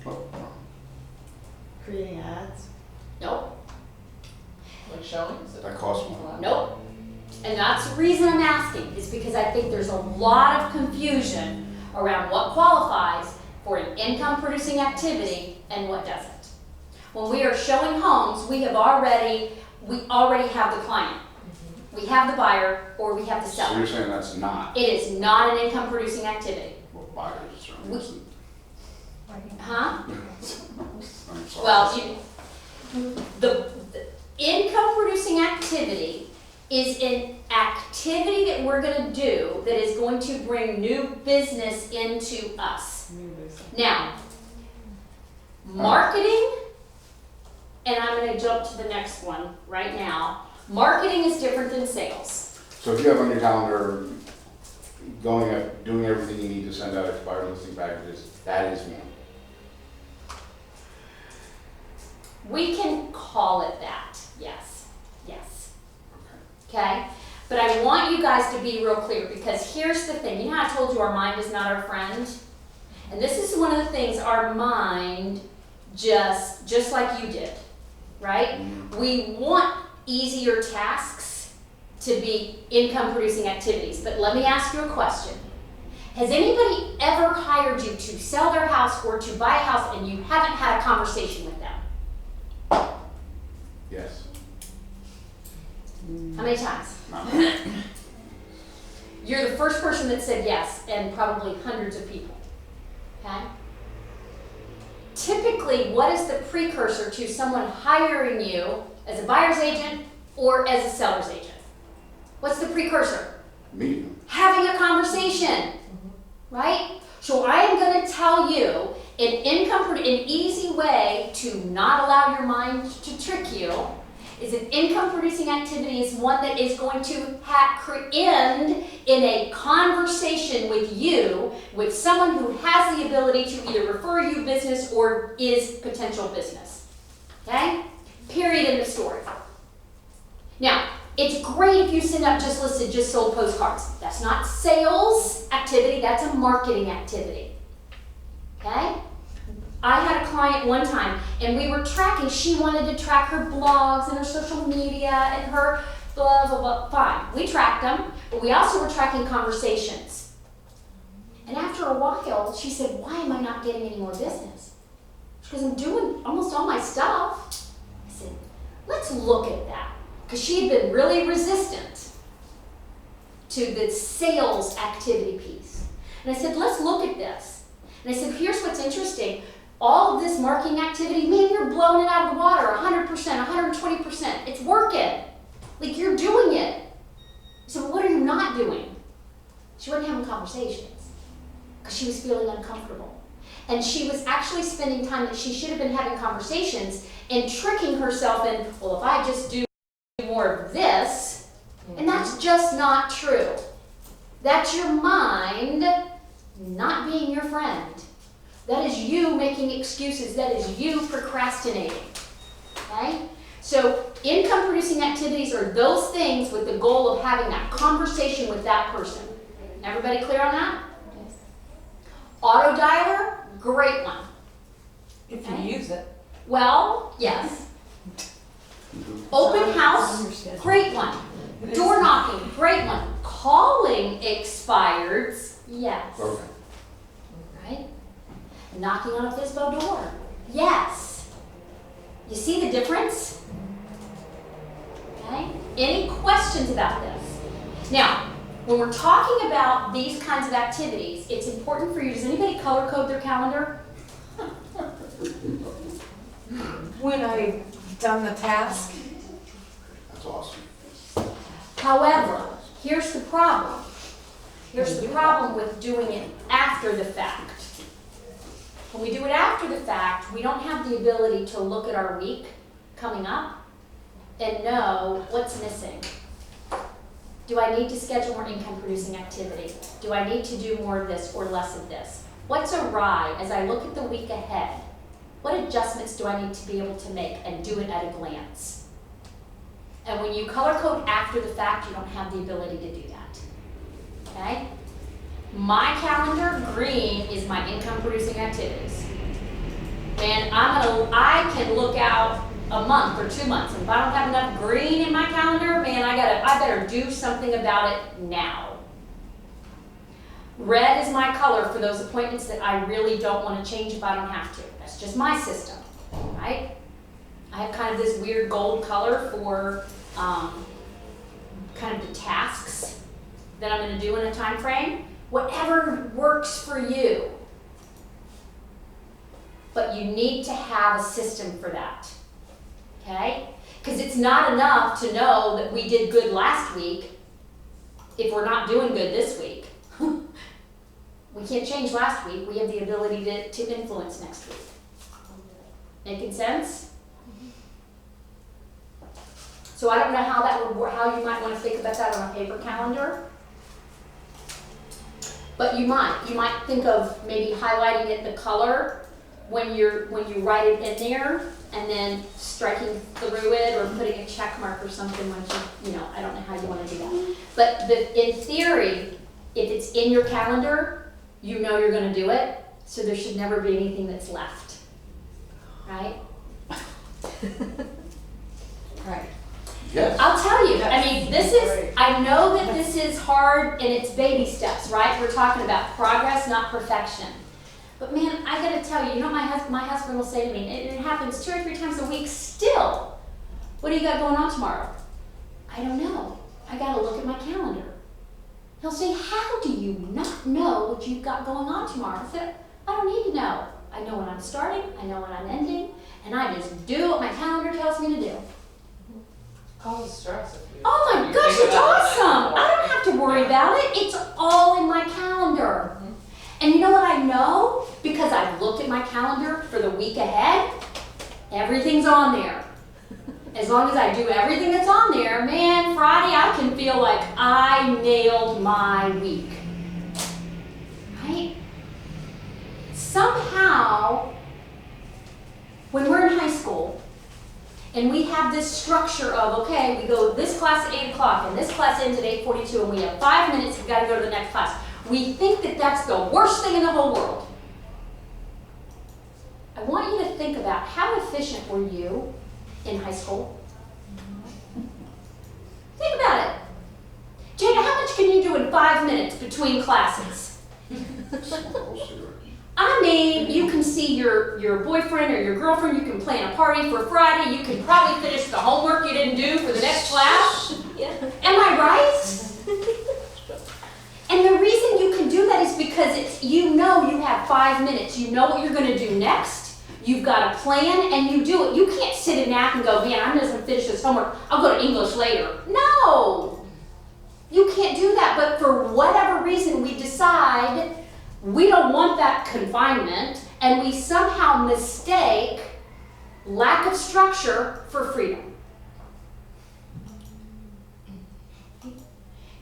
Oh, Creating ads. showings? That costs more. Nope. And that's the reason I'm asking, is because I think there's a lot of confusion around what qualifies for an income producing activity and what doesn't. When we are showing homes, we already have the client. We have the buyer or we have the So seller. you're saying that's not It is not an income producing activity. what buyers certainly isn't. Huh? I'm sorry. Well, the income producing activity is an activity that we're gonna do that is going to bring new business into us. Now, marketing, and I'm gonna jump to the next one right now. Marketing is different than sales. So if you have on your calendar, doing everything you need to send out expired listing packages, that is one. We can call it that, yes, yes. Okay? But I want you guys to be real clear because here's the thing. You know how I told you our mind is not our friend? And this is one of the things our mind just like you did, right? We want easier tasks to be income producing activities. But let me ask you a question. Has anybody ever hired you to sell their house or to buy a house and you haven't had a conversation with them? Yes. How many times? Not bad. You're the first person that said yes, and probably hundreds of people. Okay? Typically, what is the precursor to someone hiring you as a buyer's agent or as a seller's agent? What's the precursor? Meeting. Having a conversation, right? So I am going to tell you an easy way to not allow your mind to trick you is an income producing activity is one that is going to end in a conversation with you, with someone who has the ability to either refer you business or is potential business. Okay? Period, end of story. Now, it's great if you send out just listed, just sold postcards. That's not sales activity, that's a marketing activity. Okay? I had a client one time and we were tracking, she wanted to track her blogs and her social media and her blah, blah, blah. Fine, we tracked them, but we also were tracking conversations. And after a while, she said, why am I not getting any more business? Because I'm doing almost all my stuff. I said, let's look at that. Because she had been really resistant to the sales activity piece. And I said, let's look at this. And I said, here's what's interesting. All of this marketing activity, man, you're blowing it out of the water, 100%, 120%. It's working. Like, you're doing it. So what are you not doing? She wasn't having conversations because she was feeling uncomfortable. And she was actually spending time that she should have been having conversations and tricking herself in, well, if I just do more of this, and that's just not true. That's your mind not being your friend. That is you making excuses. That is you procrastinating. Okay? So income producing activities are those things with the goal of having that conversation with that person. Everybody clear on that? Yes. Auto dialer, great one. If you use it. Well, yes. Open house, great one. Door knocking, great one. Calling expireds, yes. Okay. Right? Knocking on a FSBO door, yes. You see the difference? Okay? Any questions about this? Now, when we're talking about these kinds of activities, it's important for you. Does anybody color code their calendar? When I've done the task. That's awesome. However, here's the problem. Here's the problem with doing it after the fact. When we do it after the fact, we don't have the ability to look at our week coming up and know what's missing. Do I need to schedule more income producing activity? Do I need to do more of this or less of this? What's awry as I look at the week ahead? What adjustments do I need to be able to make and do it at a glance? And when you color code after the fact, you don't have the ability to do that. Okay? My calendar, green, is my income producing activities. And I can look out a month or 2 months. And if I don't have enough green in my calendar, man, I better do something about it now. Red is my color for those appointments that I really don't want to change if I don't have to. That's just my system, right? I have kind of this weird gold color for kind of the tasks that I'm going to do in a time frame. Whatever works for you. But you need to have a system for that, okay? Because it's not enough to know that we did good last week if we're not doing good this week. We can't change last week. We have the ability to influence next week. Making sense? So I don't know how that would work, how you might want to think about that on a paper calendar. But you might think of maybe highlighting it the color when you write it in there, and then striking through it or putting a check mark or something once you know, I don't know how you want to do that. But in theory, if it's in your calendar, you know you're going to do it, so there should never be anything that's left, right? Right. Yes. I'll tell you, I mean, Great. I know that this is hard and it's baby steps, right? We're talking about progress, not perfection. But man, I gotta tell you, you know what my husband will say to me, and it happens 2 or 3 times a week still. What do you got going on tomorrow? I don't know. I gotta look at my calendar. He'll say, how do you not know what you've got going on tomorrow? I said, I don't need to know. I know when I'm starting, I know when I'm ending, and I just do what my calendar tells me to do. Causes stress if you. Oh my you gosh, think it's about it awesome. before. I don't have to worry about it. It's all in my calendar. And you know what I know? Because I've looked at my calendar for the week ahead, everything's on there. As long as I do everything that's on there, man, Friday I can feel like I nailed my week. Right? Somehow, when we're in high school, and we have this structure of, okay, we go this class at 8 o'clock, and this class ends at 8:42, and we have 5 minutes, we've got to go to the next class. We think that that's the worst thing in the whole world. I want you to think about how efficient were you in high school? Think about it. Jada, how much can you do in 5 minutes between classes? I mean, you can see your boyfriend or your girlfriend, you can plan a party for Friday, you can probably finish the homework you didn't do for the next class. Yeah. Am I right? And the reason you can do that is because you know you have 5 minutes, you know what you're going to do next, you've got a plan, and you do it. You can't sit and nap and go, man, I'm just going to finish this homework, I'll go to English later. No! You can't do that, but for whatever reason we decide we don't want that confinement, and we somehow mistake lack of structure for freedom.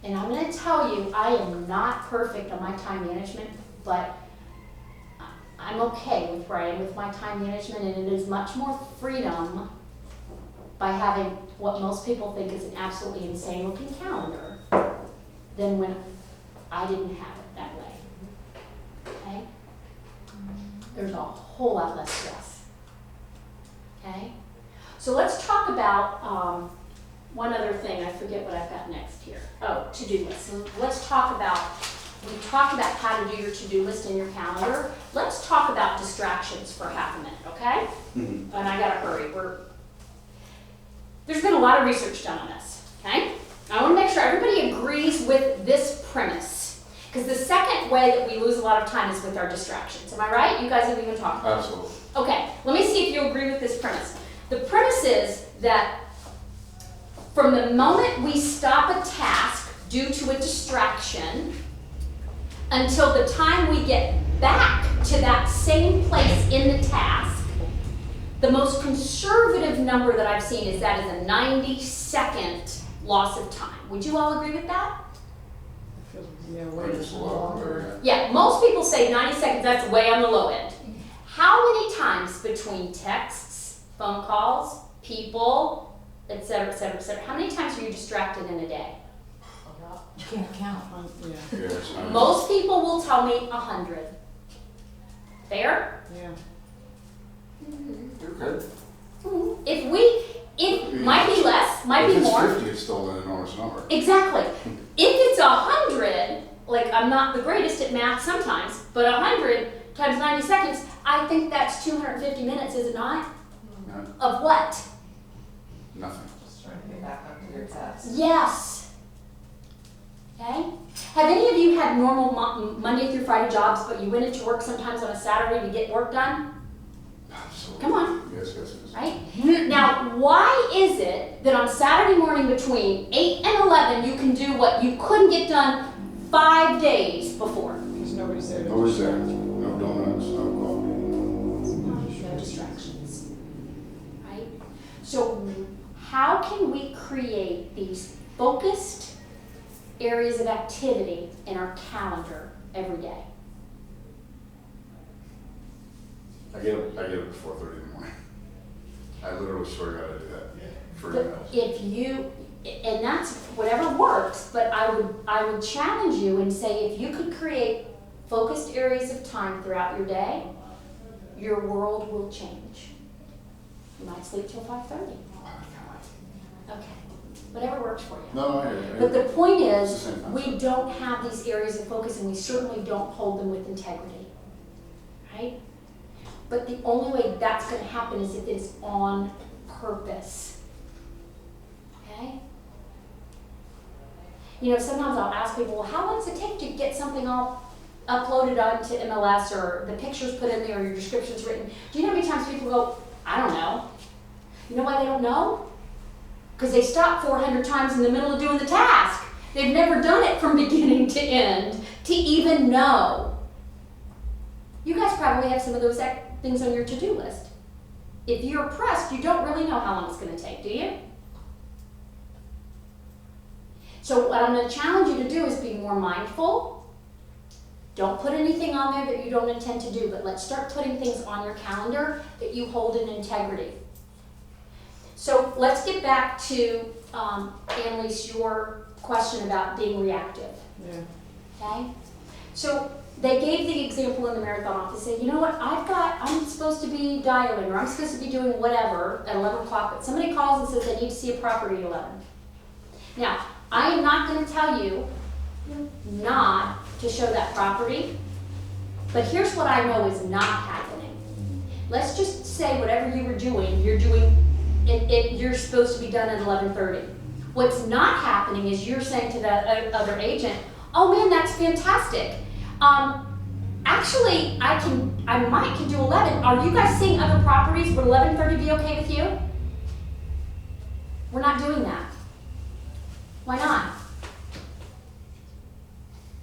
And I'm going to tell you, I am not perfect on my time management, but I'm okay with where I am with my time management, and it is much more freedom by having what most people think is an absolutely insane looking calendar than when I didn't have it that way. Okay? There's a whole lot less stress. Okay? So let's talk about one other thing. I forget what I've got next here. Oh, to-do list. So let's talk about, we talked about how to do your to-do list in your calendar. Let's talk about distractions for half a minute, okay? Mhm. And I gotta hurry. There's been a lot of research done on this, okay? I wanna make sure everybody agrees with this premise. Because the second way that we lose a lot of time is with our distractions. Am I right? You guys have even talked about it. Absolutely. Okay, let me see if you agree with this premise. The premise is that from the moment we stop a task due to a distraction until the time we get back to that same place in the task, the most conservative number that I've seen is that is a 90-second loss of time. Would you all agree with that? Yeah, Or way just a longer. Yeah, most people say 90 seconds, that's way on the low end. How many times between texts, phone calls, people, et cetera, et cetera, et cetera, how many times are you distracted in a day? You can't count. Yeah, Yes, Most people will tell me 100. Fair? yeah. You're good. It might be less, might be more. If it's 50, it's still an enormous number. Exactly. If it's 100, like I'm not the greatest at math sometimes, but 100 times 90 seconds, I think that's 250 minutes, is it not? No, Of what? nothing. Just trying to get back up to your task. Yes. Okay? Have any of you had normal Monday through Friday jobs, but you went into work sometimes on a Saturday to get work done? Absolutely. Come on. Yes, yes, yes. Right? Now, why is it that on Saturday morning between 8 and 11 you can do what you couldn't get done 5 days before? Because nobody's there to Nobody's there. distract. No donuts, no coffee. No distractions. Right? So, how can we create these focused areas of activity in our calendar every day? I get up at 4:30 in the morning. I literally swear to God I do that for But emails. if you, and that's whatever works, but I would challenge you and say if you could create focused areas of time throughout your day, your world will change. You might sleep till 5:30. Okay, whatever works for you. No, I hear you. But the point It's is, the same concept. we don't have these areas of focus and we certainly don't hold them with integrity, right? But the only way that's gonna happen is if it's on purpose, okay? You know, sometimes I'll ask people, well, how long does it take to get something all uploaded onto MLS or the pictures put in there or your description's written? Do you know how many times people go, I don't know? You know why they don't know? Because they stop 400 times in the middle of doing the task. They've never done it from beginning to end to even know. You guys probably have some of those things on your to-do list. If you're pressed, you don't really know how long it's going to take, do you? So what I'm going to challenge you to do is be more mindful. Don't put anything on there that you don't intend to do, but let's start putting things on your calendar that you hold in integrity. So let's get back to, Annalise, your question about being reactive. Yeah. Okay? So they gave the example in the marathon office, say, you know what, I'm supposed to be dialing, or I'm supposed to be doing whatever at 11 o'clock, but somebody calls and says they need to see a property at 11. Now, I am not going to tell you not to show that property, but here's what I know is not happening. Let's just say whatever you were doing, you're supposed to be done at 11:30. What's not happening is you're saying to that other agent, oh man, that's fantastic. Actually, I might can do 11. Are you guys seeing other properties? Would 11:30 be okay with you? We're not doing that. Why not?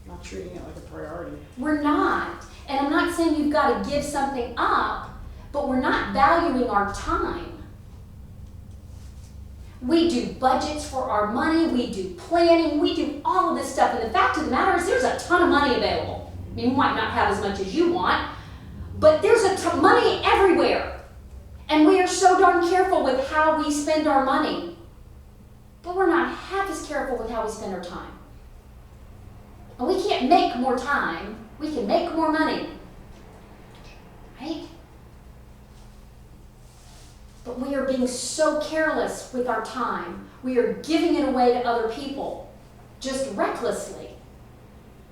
Not treating it like a priority. We're not. And I'm not saying you've got to give something up, but we're not valuing our time. We do budgets for our money, we do planning, we do all of this stuff. And the fact of the matter is there's a ton of money available. I mean, you might not have as much as you want, but there's a ton of money everywhere. And we are so darn careful with how we spend our money. But we're not half as careful with how we spend our time. And we can't make more time, we can make more money. Right? But we are being so careless with our time. We are giving it away to other people, just recklessly,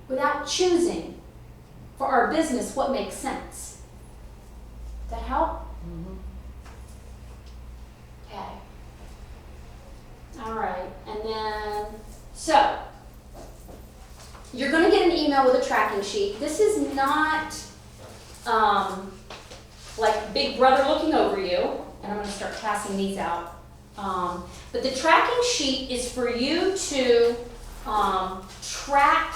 without choosing for our business what makes sense. Does that help? Mm-hmm. Okay. All right, and then, so, you're going to get an email with a tracking sheet. This is not like Big Brother looking over you. And I'm going to start passing these out. But the tracking sheet is for you to track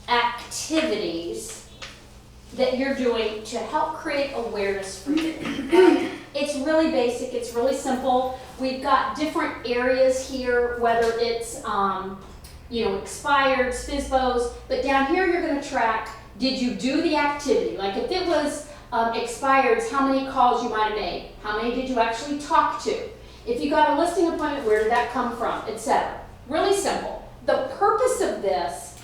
activities that you're doing to help create awareness for you. Okay? It's really basic, it's really simple. We've got different areas here, whether it's expired, FSBOs, but down here you're going to track, did you do the activity? Like if it was expireds, how many calls you might have made, how many did you actually talk to, if you got a listing appointment, where did that come from, etc. Really simple. The purpose of this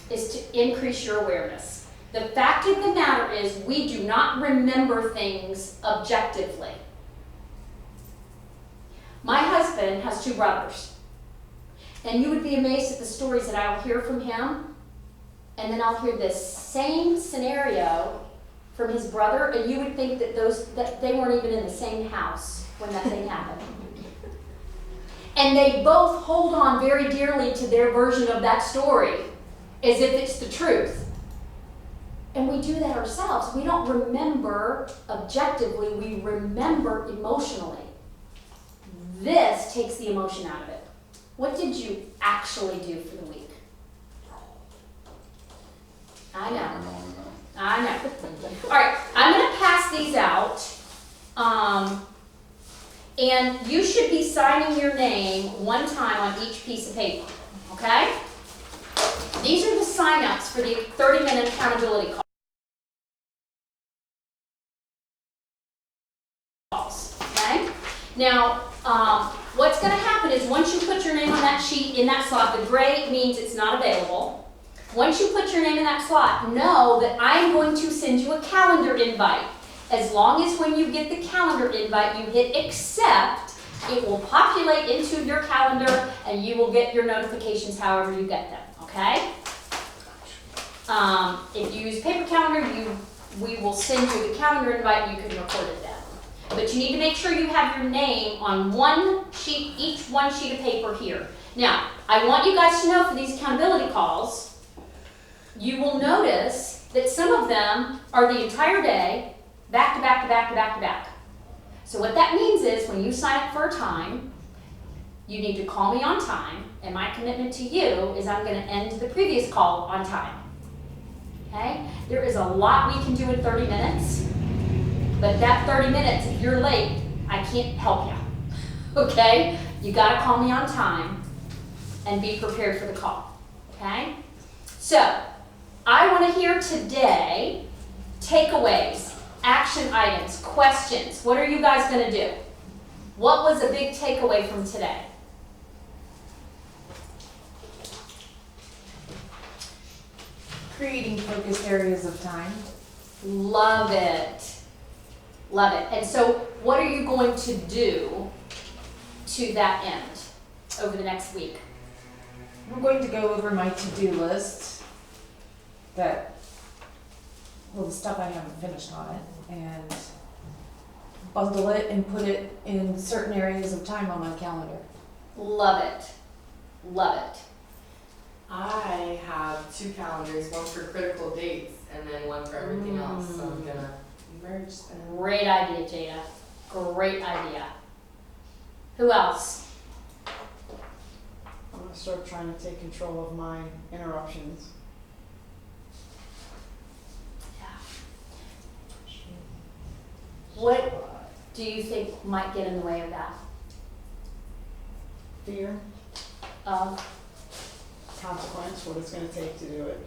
is to increase your awareness. The fact of the matter is we do not remember things objectively. husband has 2 brothers. And you would be amazed at the stories that I'll hear from him. And then I'll hear this same scenario from his brother, and you would think that they weren't even in the same house when that thing happened. And they both hold on very dearly to their version of that story, as if it's the truth. And we do that ourselves. We don't remember objectively, we remember emotionally. This takes the emotion out of it. What did you actually do for the week? I know. I know. All right, I'm going to pass these out. And you should be signing your name one time on each piece of paper, okay? These are the sign-ups for the 30-minute accountability calls, okay? Now, what's going to happen is once you put your name on that sheet in that slot, the gray means it's not available. Once you put your name in that slot, know that I'm going to send you a calendar invite. As long as when you get the calendar invite, you hit accept, it will populate into your calendar and you will get your notifications however you get them, okay? If you use paper calendar, we will send you the calendar invite and you can record it then. But you need to make sure you have your name on one sheet, each one sheet of paper here. Now, I want you guys to know for these accountability calls, you will notice that some of them are the entire day, back to back to back to back to back. So what that means is when you sign up for a time, you need to call me on time, and my commitment to you is I'm going to end the previous call on time. Okay? There is a lot we can do in 30 minutes, but that 30 minutes, if you're late, I can't help you. Okay? You got to call me on time and be prepared for the call. Okay? So, I want to hear today takeaways, action items, questions. What are you guys going to do? What was a big takeaway from today? Creating focused areas of time. Love it. Love it. And so what are you going to do to that end over the next week? I'm going to go over my to-do list the stuff I haven't finished on it, and bundle it and put it in certain areas of time on my calendar. Love it. Love it. I have 2 calendars, one for critical dates and then one for everything else, so I'm gonna merge them. Great idea, Jada. Great idea. Who else? I'm gonna start trying to take control of my interruptions. What do you think might get in the way of that? Fear, Of consequence, what it's gonna take to do it.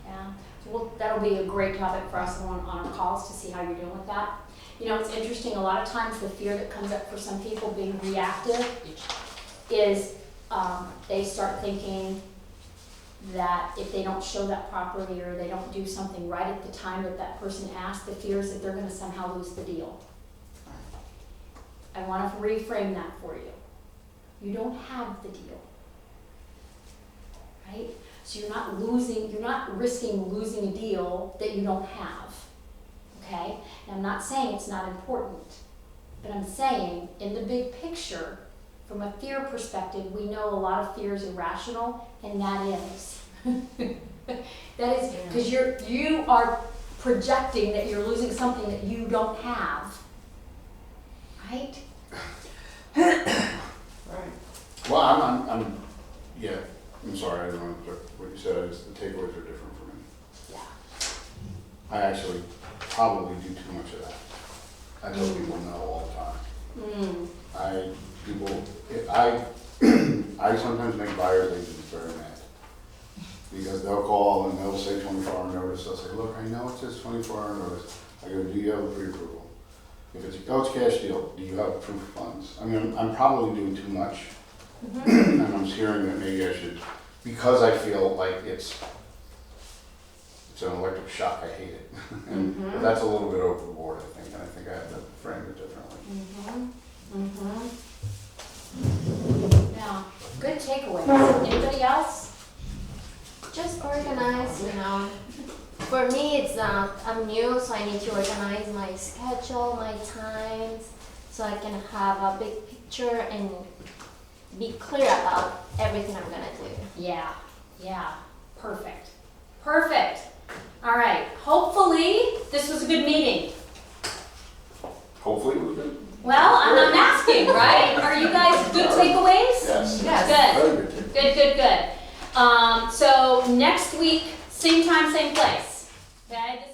Yeah, well, that'll be a great topic for us on our calls to see how you're doing with that. You know, it's interesting, a lot of times the fear that comes up for some people being reactive is they start thinking that if they don't show that property or they don't do something right at the time that that person asked, the fear is that they're gonna somehow lose the deal. I wanna reframe that for you. You don't have the deal, right? So you're not risking losing a deal that you don't have, okay? And I'm not saying it's not important, but I'm saying in the big picture, from a fear perspective, we know a lot of fear is irrational, and that is. That is, because you are projecting that you're losing something that you don't have, right? Right. Well, I'm sorry, I don't know what you said, the takeaways are different for me. Yeah. I actually probably do too much of that. I tell people no all the time. I sometimes make buyer's agents very mad. Because they'll call and they'll say 24-hour notice. They'll say, look, I know it says 24-hour notice. I go, do you have a pre-approval? If it's a cash deal, do you have proof of funds? I mean, I'm probably doing too much. And I'm hearing that maybe I should, because I feel like it's It's an electric shock, I hate it. But that's a little bit overboard, I think, and I think I have to frame it differently. Yeah, good takeaways. Anybody else? Just organize, you know. For me, it's I'm new, so I need to organize my schedule, my times, so I can have a big picture and be clear about everything I'm gonna do. Yeah, yeah, perfect. Perfect. All right, hopefully this was a good meeting. Hopefully it was good. Well, I'm asking, right? Are you guys good takeaways? Yes. Good. Very good. Good. So next week, same time, same place. Okay?